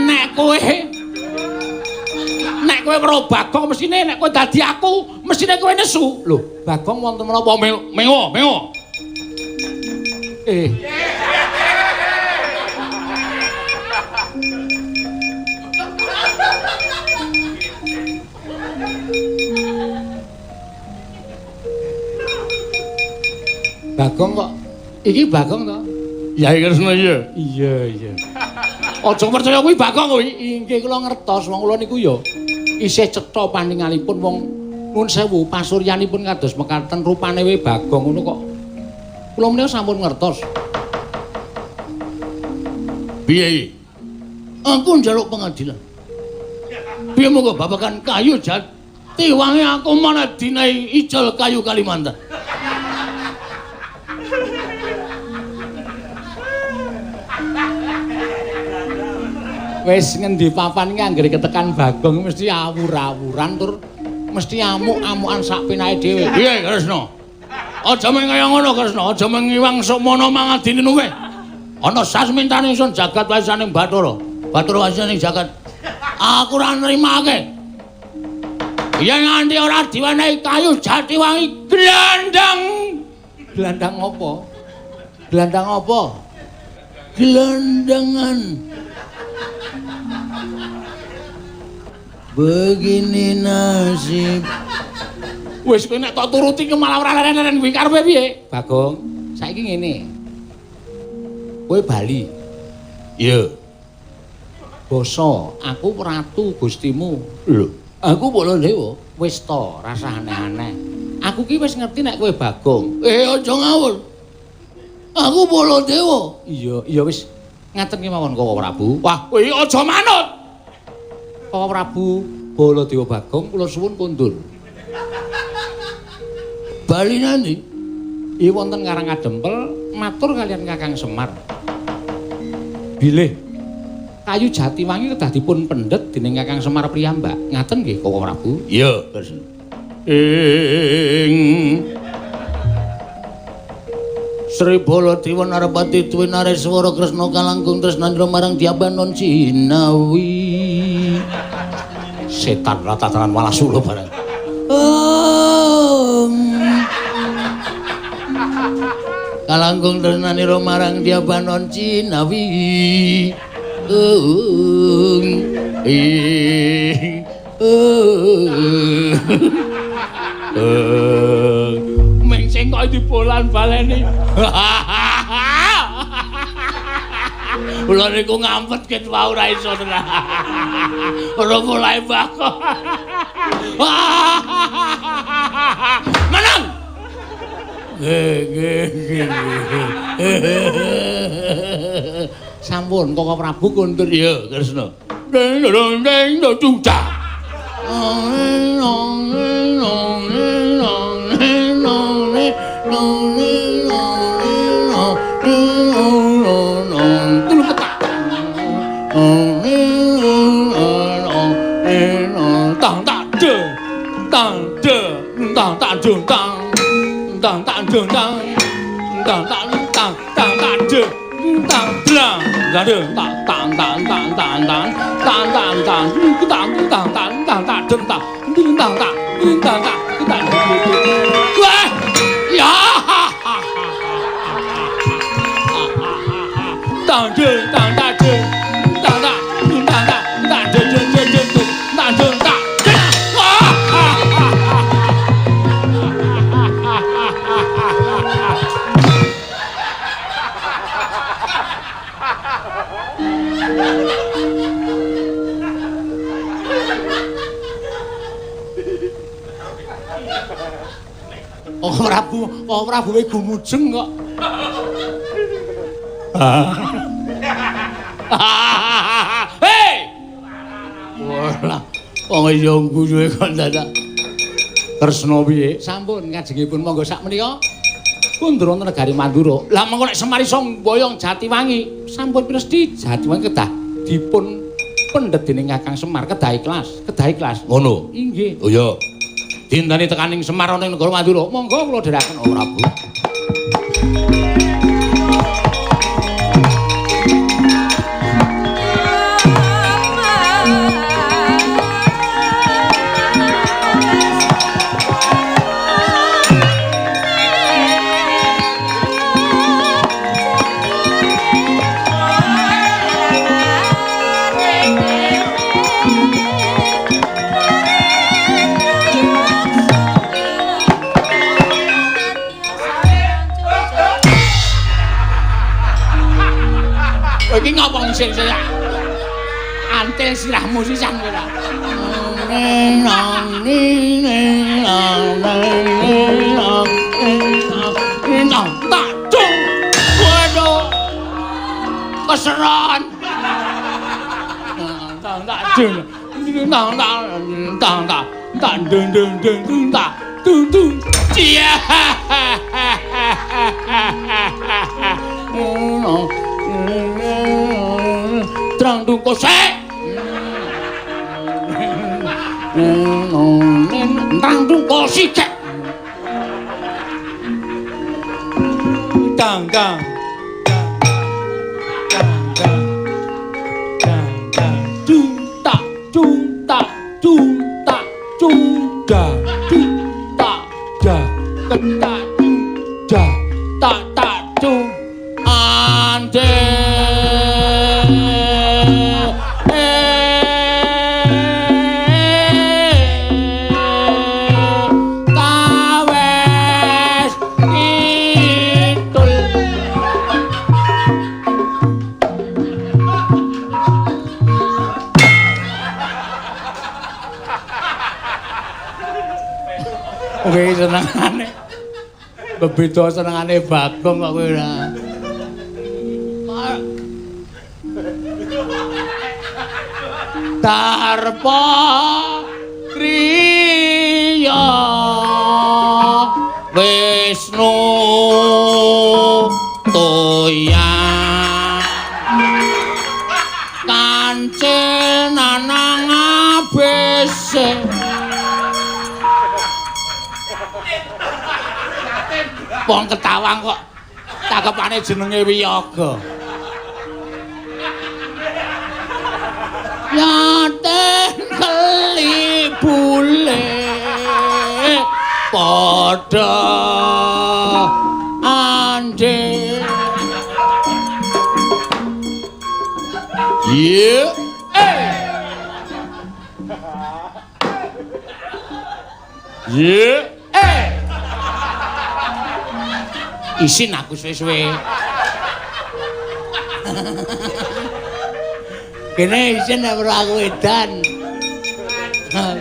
nek kowe karo Bagong mesine nek kowe dadi aku mesine kowe nesu. Lho, Bagong wonten menapa mewa? Bagong kok iki Bagong to? Yai Kresna iya. Iya. Aja percaya kuwi Bagong kuwi. Inggih kula ngertos wong kula niku ya isih cetha paningalipun wong nuwun sewu pasuryanipun kados mekaten rupane we Bagong ngono kok. Kula menika sampun ngertos. Piye? Aku njaluk pengadilan. Piye monggo babagan kayu jati wangi aku mana dinai ijol kayu Kalimantan. Wis ngendi papan iki anggere ketekan Bagong mesti awur-awuran tur mesti amuk-amukan sak penae dhewe. Piye Kresna? Aja meng kaya ngono Kresna, aja meng iwang sumana mangadini nuwe. Ana sasmintane ingsun jagat wasaning Bathara. Bathara wasaning jagat. Aku ora nrimake. Yen nganti ora diwenehi kayu jati wangi glandang. Glandang apa? Glandang apa? Gelandangan. Begini nasib. Wis kowe nek tak turuti ke malah ora leren-leren kuwi karepe piye? Bagong, saiki ngene. Kowe Bali. Iya. Basa, aku ratu Gustimu. Lho, aku Baladewa. Wis to, rasa aneh-aneh. Aku ki wis ngerti nek kowe Bagong. Aja ngawur. Aku Baladewa. Iya wis. Ngaten ki mawon Koko Prabu. Wah, kowe aja manut. Koko Prabu Baladewa Bagong kula suwun kondur. Bali nanti. Iki wonten Karangadempel matur kalian Kakang Semar. Bilih kayu jati wangi kedah dipun pendhet dening Kakang Semar Priyambak. Ngaten nggih Koko Prabu? Iya, Kresna. Ing Sri Baladewa Narpati Tuwi Nareswara Kresna kalangkung tresnandra marang Diabanon Cinawi. Setan ratatanan malah suluh bareng. Kalangkung tresnanira marang Diabanon Cinawi. Meng sing kok dibolan baleni. Kula niku ngampet ket wae ora iso tenan. Ora mulai bakok. Menang. Sampun Koko Prabu kondur. Iya, Kresna. Deng deng deng duda. Kok Prabu we gumujeng kok. Hei! Wah, wong iya guyu kok dadak. Kresna piye? Sampun kajengipun monggo sak menika kundur wonten negari Mandura. Lah mengko nek Semar iso mboyong Jatiwangi, sampun pinesti Jatiwangi kedah dipun pendhet dening Kakang Semar kedah ikhlas. Ngono. Inggih. Oh iya. dinteni tekaning Semar ning negara Mandura. Monggo kula dherekaken oh Prabu. Iki ngapa sing antil sirahmu sisan kowe ta. Tak cung. Waduh. Keseran. Tak cung. Tak dung tak dung. Cia. Terang dung kosek. Terang dung kosik. Dang dang. Kowe senengane bebeda senengane Bagong kok kowe ora. Tarpa kriya Wisnu toya kancen anang abese. Wong Ketawang kok cakepane jenenge Wiyaga. Yaten keli bule padha ande. Ye Ye isin aku suwe-suwe. Kene isin ora aku edan.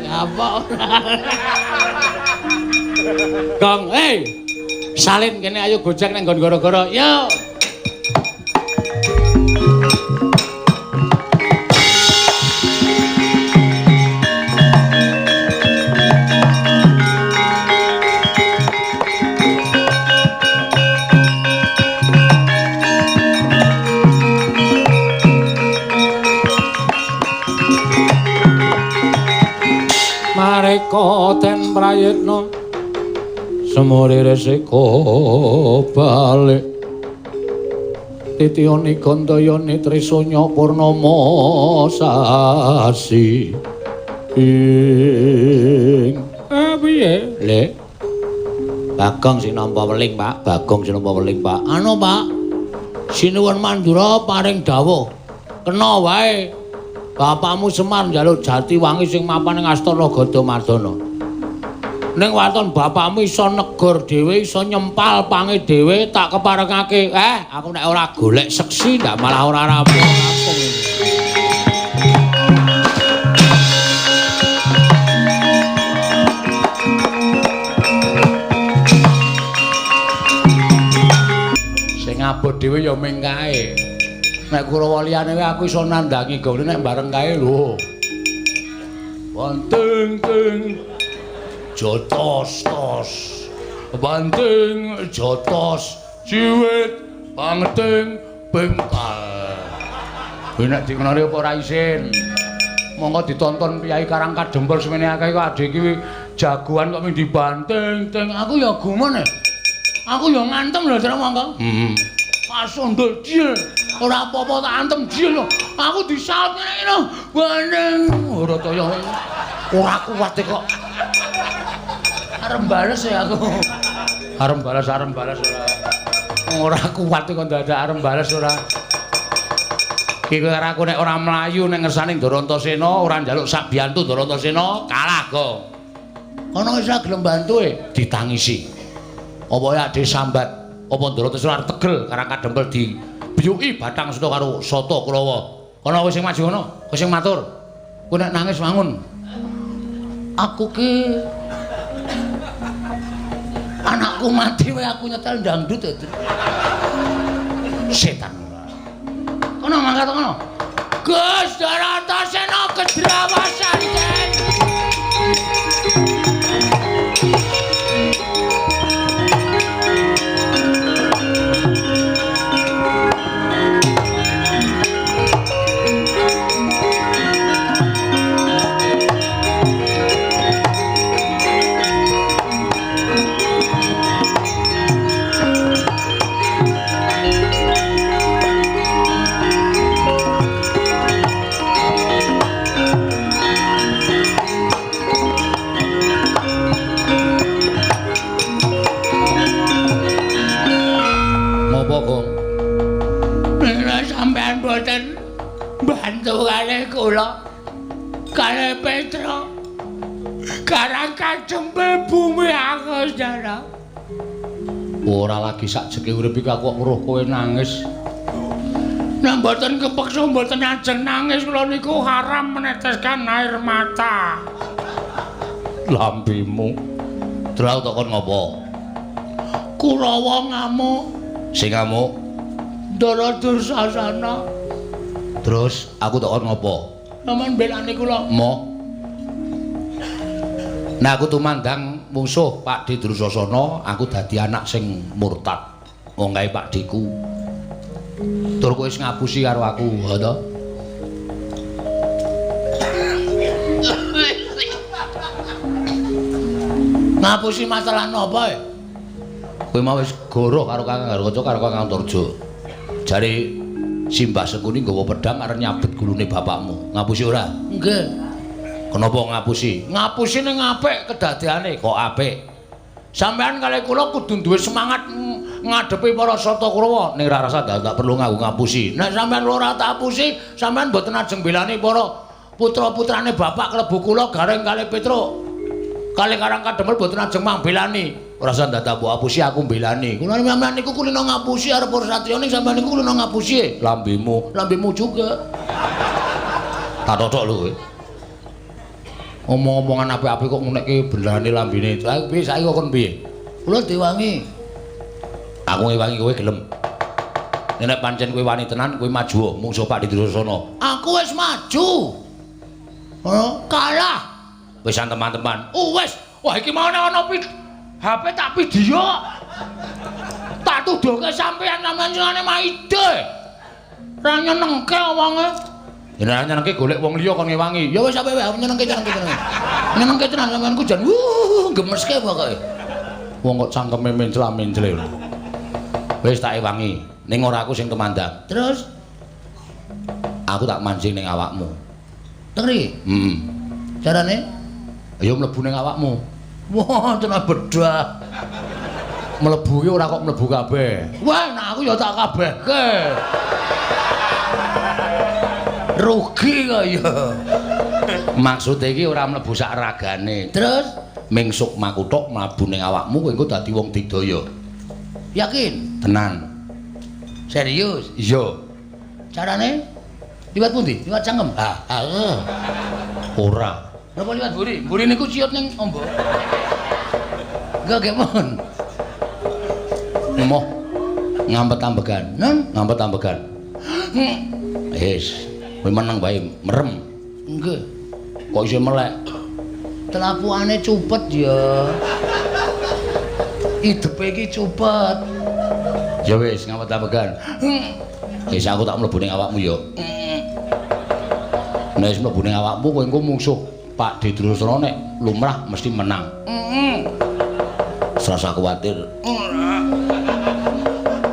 Apa ora? Gong, salin kene ayo gojek nang nggon gara-gara. Yo. Mareka ten prayitna semore resiko balik titiyane gandayane trisanya purnama sasi ing piye le Bagong sing nampa weling Pak Bagong sing nampa weling Pak anu Pak Sinuwun Mandura paring dawuh kena wae bapakmu Semar njaluk Jatiwangi sing mapan ing Astana Gadamardana. Ning waton bapakmu iso negur dhewe, iso nyempal pange dhewe, tak keparengake. Aku nek ora golek seksi ndak malah ora rampung. Sing abot dhewe ya ming kae. Nek Kurawa liyane aku iso nandangi gawe nek bareng kae lho. Banting jotos-tos. Banting jotos ciwit banting bengkal. Kowe nek dikenali apa ora isin? Monggo ditonton Piyai Karang Kadempel semene akeh kok adhe iki jagoan kok ming dibanting-ting. Aku ya gumen. Aku ya ngantem lho Jero mangko. Pas ondol jil. Ora apa-apa tak antem jil lho. Aku disaut ngene lho. Bandeng. Ora kaya ora kuat kok. Arep bales ya aku. Arep bales ora. Ora kuat kok dadak arep bales ora. Iki karo aku nek ora mlayu nek ngersane Ndarantasena, ora njaluk sak biyantu Ndarantasena, kalah go. Ana wis gelem bantu ditangisi. Apa ya ade sambat, apa Ndarantasena arep tegel karang kadempel dibiyuki Bathang Seta karo Sata Kurawa. Ana wis sing maju ngono, wis sing matur. Ku nek nangis wangun. Aku ki anakku mati wae aku nyetel dangdut itu. Setan. Kono mangkat kono. Gus Ndarantasena kedrawasanten. Bantu kalih kula kalih Petra karang kacempel bumi aku Jara. Ora lagi sak jeke urip iki aku kok weruh kowe nangis. Nek mboten kepeksa mboten ajeng nangis kula niku haram meneteskan air mata. Lambimu terlalu takon ngopo? Kurawa ngamuk. Sing ngamuk Ndaradusasana. Terus aku takon ngopo? Sampeyan belani kula. Mo. Nah aku tumandang musuh Pak Di Drusasana, aku dadi anak sing murtad. Wong kae Pak Diku. Tur kowe wis ngapusi karo aku, ha to? Ngapusi masalah napa e? Kowe mau wis goroh karo Kakang Garwaca karo Kakang Turjo. Jare Simbah Sekuni nggawa pedhang arep nyabet gulune bapakmu. Ngapusi ora? Nggih. Kenapa ngapusi? Ngapusi ning apik kedadeane, kok apik. Sampeyan kalih kula kudu duwe semangat ngadepi para Sata Kurawa. Ning ra rasa tak perlu ngapusi. Nek sampeyan ora tak apusi, sampeyan mboten ajeng belani para putra-putrane bapak klebu kula Gareng kalih Petruk. Kalih Karang Kadempel mboten ajeng mambelani. Ora usah dadak mbok apusi aku mbelani. Kula sampeyan niku kulino ngapusi arep Satya ning sampeyan niku kulino ngapusi. Lambemu juga. Tak totok lho kowe. Omong-omongan apik-apik kok ngunekke benerane lambene. Lah piye saiki kok kon piye? Kula diwangi. Aku ngewangi kowe gelem. Nek pancen kowe wani tenan kowe maju mungsuh Pak Didrasana. Aku wis maju. Kalah. Wis teman-teman. Wis. Wah iki mau ana HP tak video. Tak tuduhke sampeyan sampeyan maide. Ra nyenengke wonge. Yen nyenengke golek wong liya kon ngewangi. Ya wis sampe wae nyenengke. Nyenengke tenan sampeyanku jan gemeske pokoke. Wong kok cangkeme mencla-mencle. Wis tak ewangi. Ning ora aku sing temandang. Terus aku tak mancing ning awakmu. Tengri? Carane? Ayo mlebu ning awakmu. Wah, tenan bedah. Mlebu ki ora kok mlebu kabeh. Wah, nek aku ya tak kabehke. Rugi kok ya. Maksude iki ora mlebu sak ragane. Terus mingsuk makuthuk mlebu ning awakmu kowe engko dadi wong digdaya. Yakin? Tenan. Serius? Iya. Carane? Liwat pundi? Liwat cangkem? Ora. Napa liwat mburi? Mburi niku ciut ning ombo. Enggak mon. Moh ngampet-ambegan. Ngampet-ambegan. Wis, kowe meneng bae, merem. Nggih. Kok iso melek? Telapuane cupet ya. Hidupe iki cupet. Ya wis, ngampet-ambegan. Wis aku tak mlebu ning awakmu ya. Nek wis mlebu ning awakmu kowe engko mungsuh Pak Didrusra nek lumrah mesti menang. Serasa kuwatir.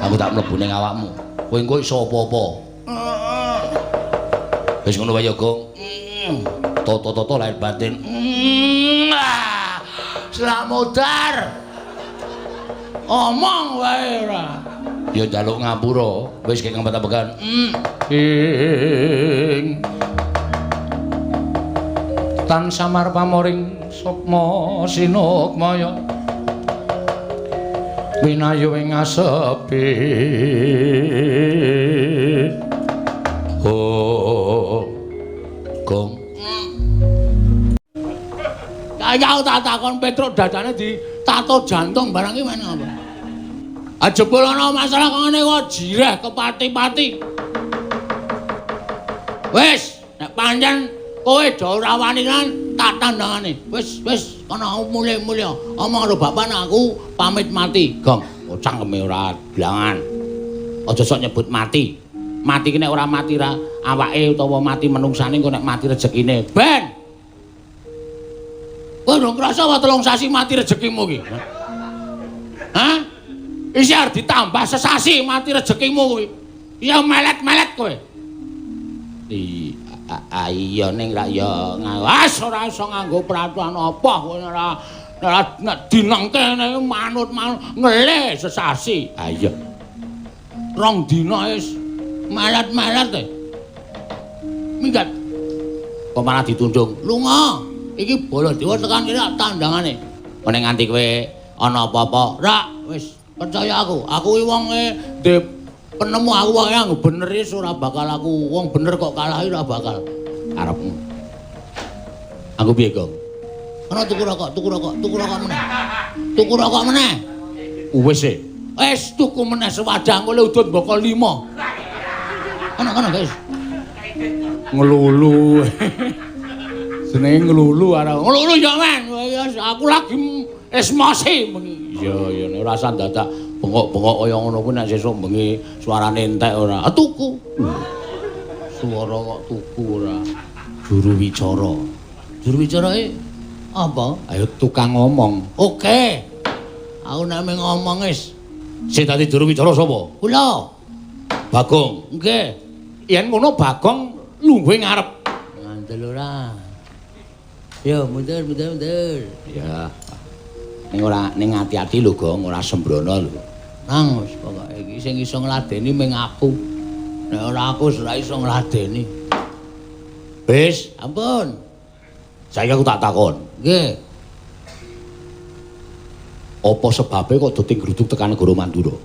Aku tak mlebu ning awakmu. Kowe engko iso apa-apa. Wis ngono wae, Gong. Toto-toto lahir batin. Slamodar. Omong wae ora. Ya njaluk ngapura. Wis kek ngempet-empekan. Ing tan samar pamoring sukma sinukmaya. Winayu ing asepi. Oh. Gong. Kaya tak takon Petruk dadane ditato jantung barang iki men apa? Ajebul ana masalah kok ngene kok jireh kepati-pati. Wis, nek pancen kowe do ora wani kan tak tandangane. Wis kana mulih-mulih omong karo bapak aku pamit mati. Gong, cangkeme ora blangan. Aja sok nyebut mati. Mati ki nek ora mati ra awake utawa mati menungsane kok nek mati rezekine. Ben. Kowe ndang krasa wae 3 sasi mati rezekimu ki. Hah? Isi arep ditambah sesasi mati rezekimu kuwi. Ya melet-melet kowe. Iya ning ra ya ngawas ora iso nganggo peraturan apa kowe ora nek dinengke manut ngelih sesasi. Ha iya. 2 dina wis melet-melet e. Minggat. Kok malah ditunjung. Lunga. Iki Baladewa tekan kene tandangane. Nek nganti kowe ana apa-apa, ra wis percaya aku. Aku iki wonge penemu aku wae yang bener wis ora bakal aku wong bener kok kalahi ora bakal arepmu. Aku piye, Gong? Ana tuku rokok meneh. Tuku rokok meneh. Wis e. Wis tuku meneh sewadang kok udut mboko 5. Ana guys. Ngelulu. Seneng ngelulu arep. Ngelulu ya men. Aku lagi esmosi bengi. Iya nek ora san dadak bengok-bengok kaya ngono kuwi nek sesuk bengi suarane entek ora. Tuku. Suara kok tuku ora. Juru wicara. Juru wicara apa? Ayo tukang ngomong. Oke. Aku nek ngomong wis. Sing dadi juru wicara sapa? Kula. Bagong. Nggih. Yen ngono Bagong lungguhe ngarep. Ngandel ora. Ya, mundur. Ya. Ning ati-ati lho, Gong, ora sembrono lho. Nang wis pokoke iki sing iso ngladeni mung aku. Nek ora aku ora iso ngladeni. Wis, ampun. Saiki aku tak takon. Nggih. Apa sebabe kok dadi gruduk tekan negara Mandura?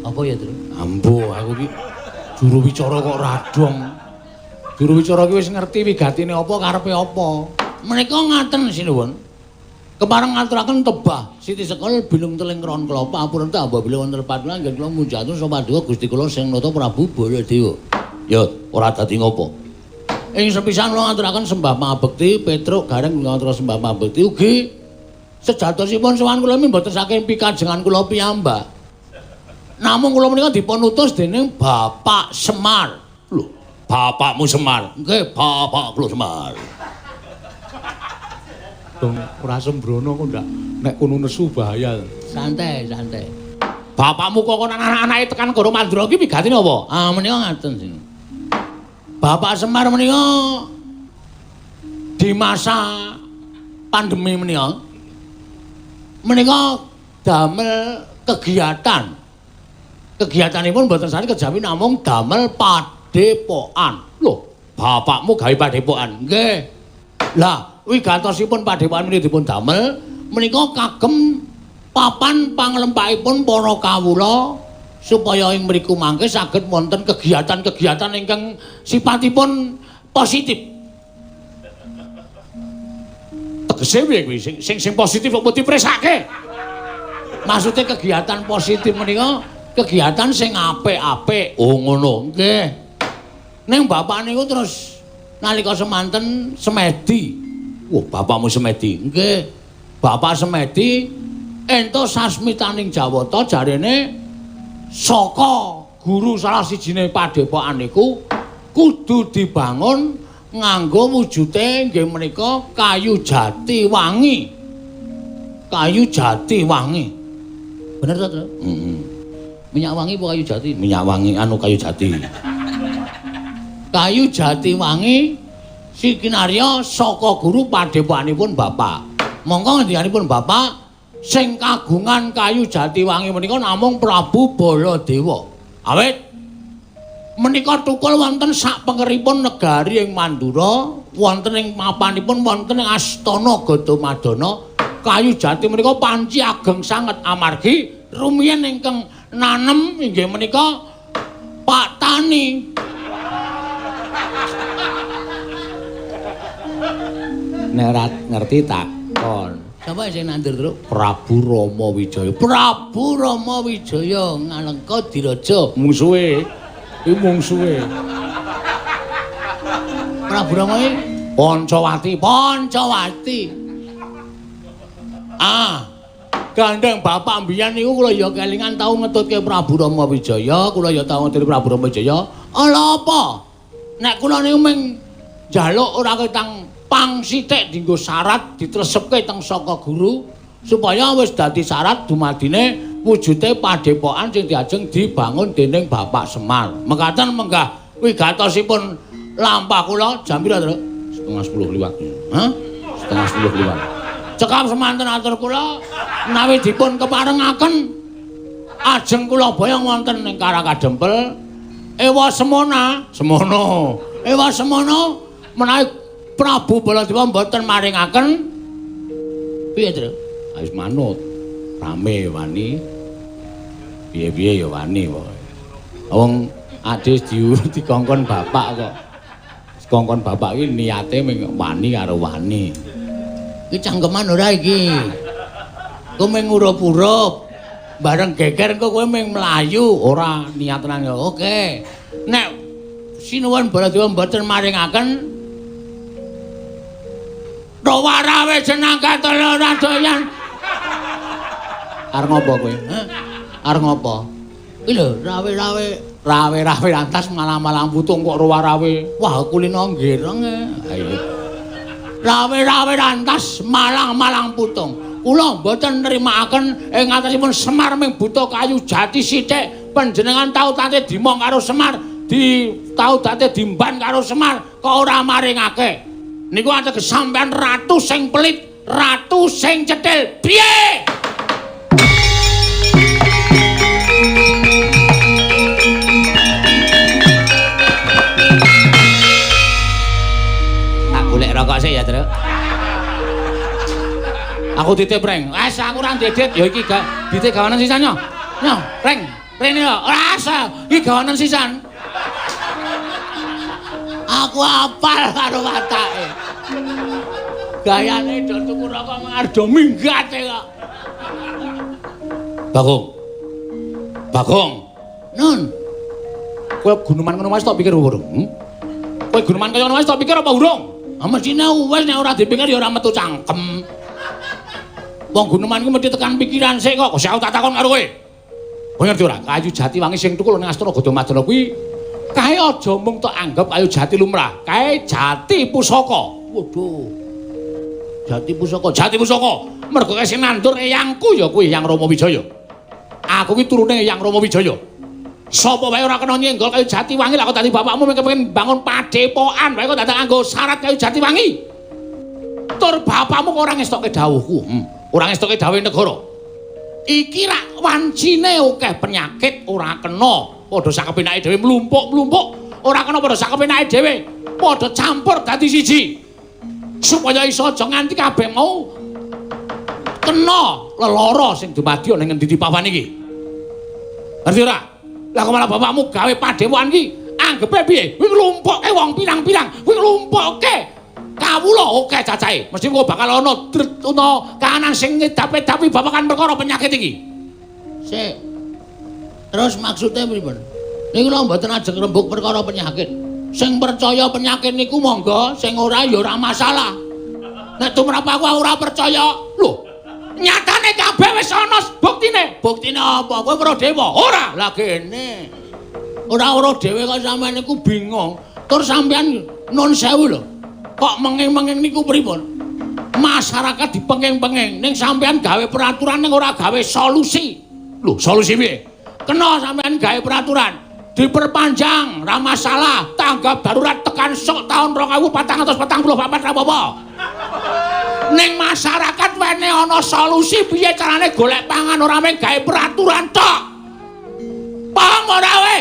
Apa ya, Tru? Ambo, aku iki juru wicara kok radong. Juru wicara ki wis ngerti wigatine apa karepe apa. Menika ngaten sinuwun. Kepareng ngaturaken tebah Siti Sekol bilung teling kron kelapa ampun tak mbah bilung wonten patulan nggih kula munjatun sapaduka Gusti kula sing nata Prabu Baladewa. Ya, ora dadi ngopo. Ing sepisan kula ngaturaken sembah mabekti Petruk gareng ngaturaken sembah mabekti ugi sejatosipun sowan kula mboten saking pikajengan kula piyambak. Namung kula menika dipun utus dening Bapak Semar. Lho, bapakmu Semar? Nggih, bapak kula Semar. Dong ora sembrono kok ndak nek kono nesu bahaya. Santai. Bapakmu kok anak-anake tekan Goro Mandura iki wigatine apa? Ah menika ngaten sing. Bapak Semar menika di masa pandemi menika damel kegiatan. Kegiatanipun mboten sami kejawi namung damel padepokan. Lho, bapakmu gawe padepokan? Nggih. Lah wigatosipun padepokan menika dipun damel menika kagem papan panglempahipun para kawula supaya ing mriku mangke saged wonten kegiatan-kegiatan ingkang sipatipun positif. Tegese piye kuwi sing positif kok dipresake? Maksude kegiatan positif menika kegiatan sing apik-apik. Oh ngono. Nggih. Ning bapak niku terus nalika semanten semedi. Wah, bapakmu semedi. Nggih. Bapak semedi entuk sasmitaning Jawata jarene saka guru salah sijine padepokan niku kudu dibangun nganggo wujude nggih menika kayu jati wangi. Kayu jati wangi. Bener to, Tru? Minyak wangi apa kayu jati? Minyak wangi anu kayu jati. Kayu jati wangi sikinarya saka guru padepokanipun Bapak. Monggo ngendikanipun Bapak sing kagungan kayu jati wangi menika namung Prabu Baladewa. Awit menika tukul wonten sak pengeripun negari ing Mandura, wonten ing mapanipun wonten ing Astana Gadamadana. Kayu jati menika panci ageng sanget amargi rumiyin ingkang nanem inggih menika Pak Tani. Nek ora ngerti takon. Sapa sing nandur terus? Prabu Rama Wijaya. Prabu Rama Wijaya ngalengka diraja mungsuhe. Iki mungsuhe. Prabu Rama iki Pancawati. Gandeng bapak mbiyen niku kula ya kelingan tau ngetutke Prabu Rama Wijaya, kula ya tau ngetutke Prabu Rama Wijaya. Ala apa? Nek kula niku mung njaluk ora ketang pang sithik dienggo syarat ditresepke teng saka guru supaya wis dadi syarat dumadine wujude padepokan sing diajeng dibangun dening Bapak Semar. Mekaten menggah wigatosipun lampah kula jam pira, Tru? 9:30 liwat. Hah? 9:30 liwat. Cekap semanten atur kula menawi dipun keparengaken ajeng kula boyong wonten ing Karakadempel ewa semana menawi Prabu Baladewa mboten maringaken piye, Tru? Wis manut rame wani piye-piye ya wani wae. Wong adhe diurut dikongkon bapak kok. Dikongkon bapak iki niate ming wani karo wani. Iki cangkeman ora iki. Kowe mung ngurup-urup. Bareng geger kok kowe mung mlayu, ora niat nang ya. Oke. Nek sinuwun Baladewa mboten maringaken Rawarawe jeneng katelo ora doyan. Arep ngopo kowe? Hah? Arep ngopo? Iki lho, rawe-rawe lantas malang-malang putung kok rawarawe. Wah, kulino nggireng. Ayo. Rawe-rawe lantas malang-malang putung. Kula mboten nrimakaken ing atasipun Semar ming buta kayu jati sithik. Panjenengan tau tate dimong karo Semar, tau tate dimban karo Semar, kok ora maringake. Niku ateges sampean ratu sing pelit, ratu sing cetil. Piye? Tak golek rokok sik ya, Tru. Aku titip reng. Wes aku ora ndedit ya iki titip gawanan sisan yo. Yo, reng. Rene yo. Ora asa, iki gawanan sisan. Aku apal karo watake. Gayane do tuku rokok ngardo minggate kok. Bagong. Nun. Kowe guneman ngono wis tok pikir urung? Kowe guneman kaya ngono wis tok pikir apa urung? Mesine wis nek ora dipikir ya ora metu cangkem. Wong guneman iki mesti tekan pikiran sik kok. Wis aku tak takon karo kowe. Kowe ngerti ora? Kayu jati wangi sing tukul ning Astana Gadamadana kuwi kae aja mung tok anggap kayu jati lumrah. Kae jati pusaka. Waduh. Jati pusaka. Mergo kae sing nandur eyangku ya kuwi Eyang Rama Wijaya. Aku ki turune Eyang Rama Wijaya. Sapa wae ora kena nyenggol kayu jati wangi lak kok dadi bapakmu kepengin bangun padepokan wae kok dadak nganggo syarat kayu jati wangi. Tur bapakmu kok ora ngestokke dawuhku. Ora ngestokke dawuhe negara. Iki rak wancine akeh penyakit ora kena. Padha sakepenake dhewe mlumpuk-mlumpuk, ora kena padha sakepenake dhewe. Padha campur dadi siji. Supaya iso aja nganti kabeh mau kena lelara sing dumadi ana ing endi papan iki. Ngerti ora? Lah kok malah bapakmu gawe padepokan iki anggepe piye? Kuwi nglumpukke wong pirang-pirang, kuwi nglumpukke kawula akeh cacahe. Mesti kok bakal ana kahanan sing ngedap-edapi babagan perkara penyakit iki. Sik. Terus maksudnya pripun? Niku lho mboten ajeng rembug perkara penyakit. Sing percaya penyakit niku monggo, sing ora ya ora masalah. Nek tumrap aku ora percaya, lho. Nyatane kabeh wis ana buktine. Buktine apa? Kowe weruh dewa? Ora. Lah kene. Ora weruh dhewe kok sampean niku bingung. Tur sampean Nun sewu lho. Kok menging-menging niku pripun? Masyarakat dipenging-penging ning sampean gawe peraturan ning ora gawe solusi. Lho, solusi piye? Kena sampean gawe peraturan diperpanjang, ra masalah, tanggap darurat tekan sok tahun 2444 apa-apa. Ning masyarakat wene ana solusi piye carane golek pangan ora mung gawe peraturan tok. Paham ora we?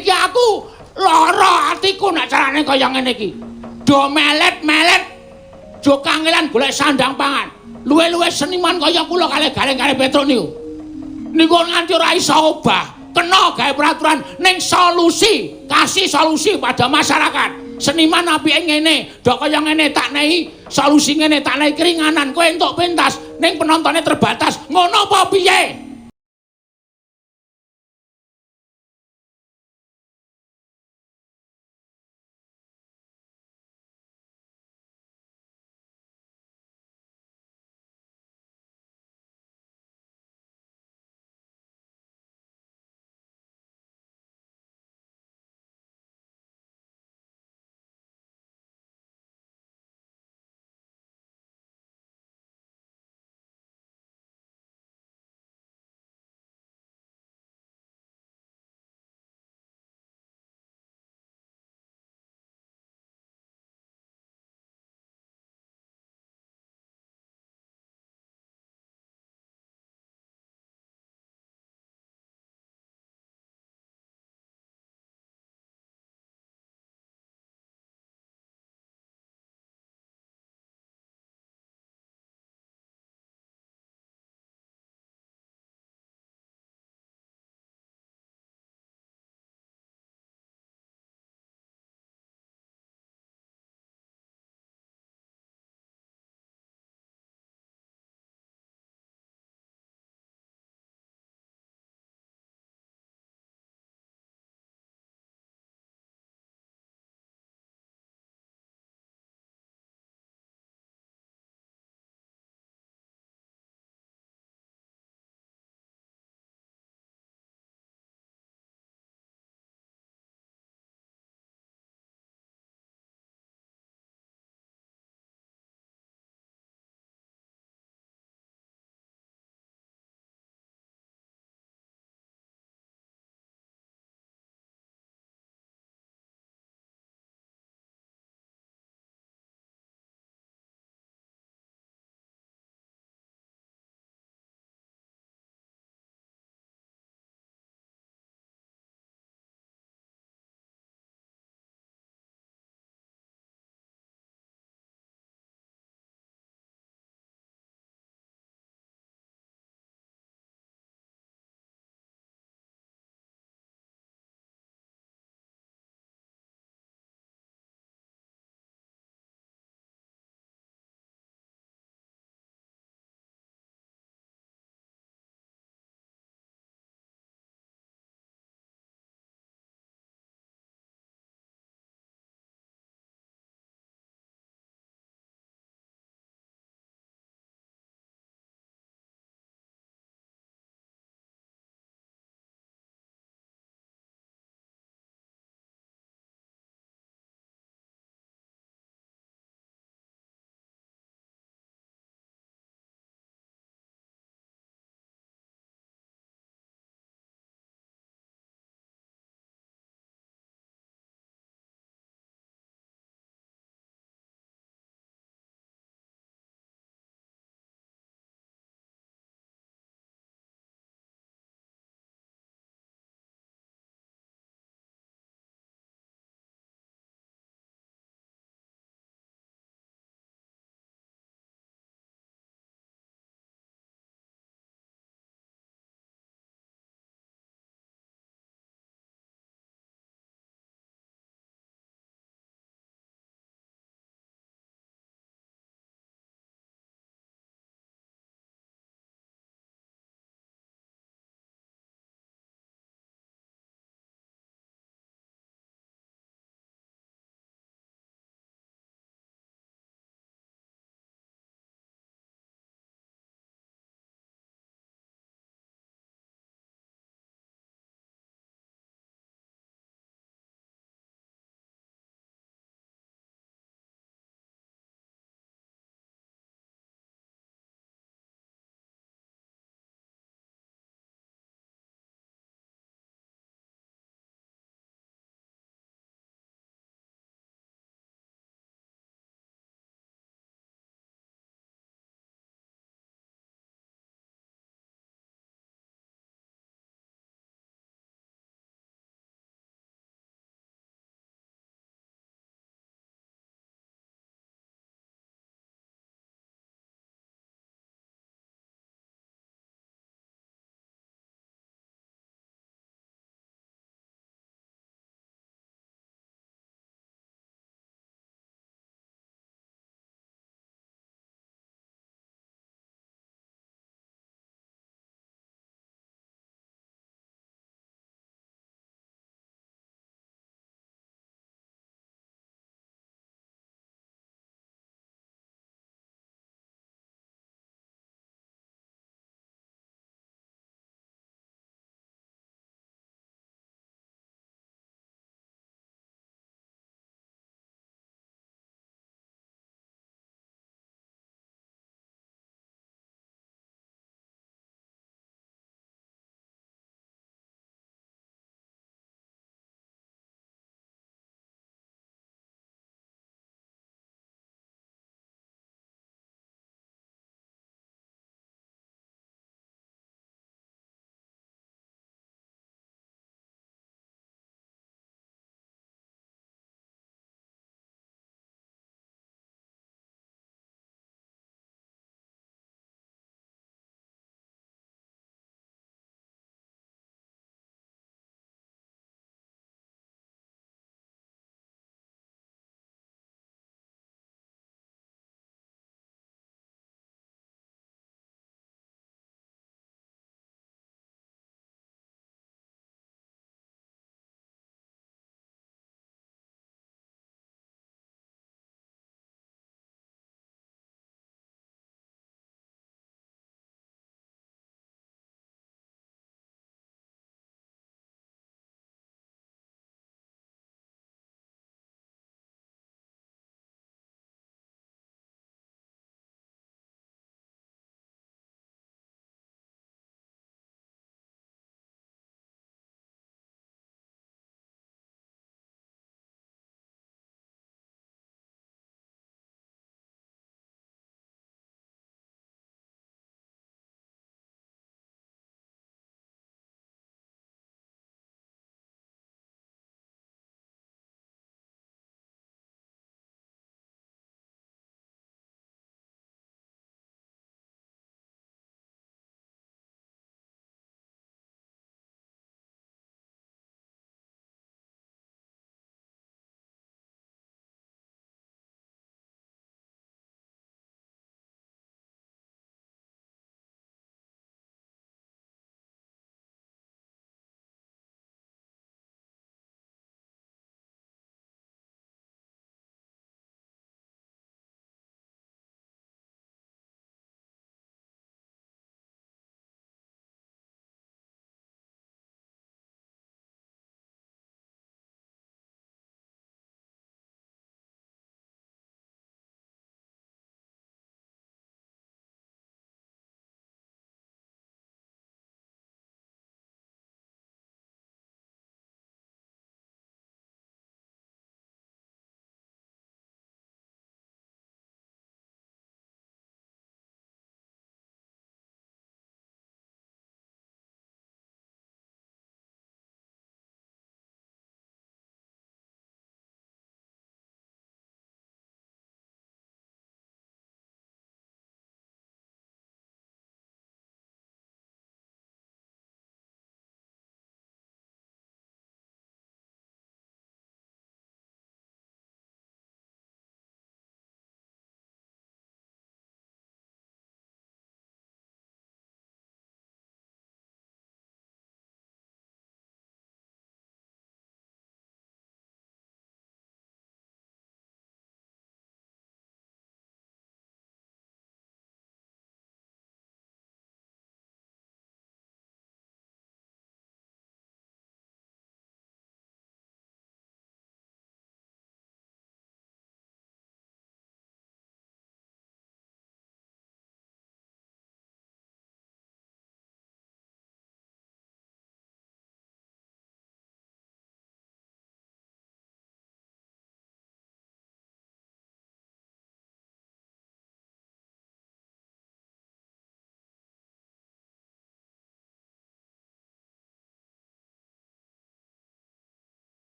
Iki aku lara atiku nek carane kaya ngene iki. Do melet-melet do kangelan golek sandang pangan. Luwe-luwe seniman kaya kula kalih Gareng Petruk niku. Niku nganti ora iso obah. Kena gawe peraturan ning solusi, kasih solusi pada masyarakat. Seniman apike ngene, dok kaya ngene tak nehi solusi ngene, tak nehi keringanan, kowe entuk pentas ning penontone terbatas. Ngono apa piye?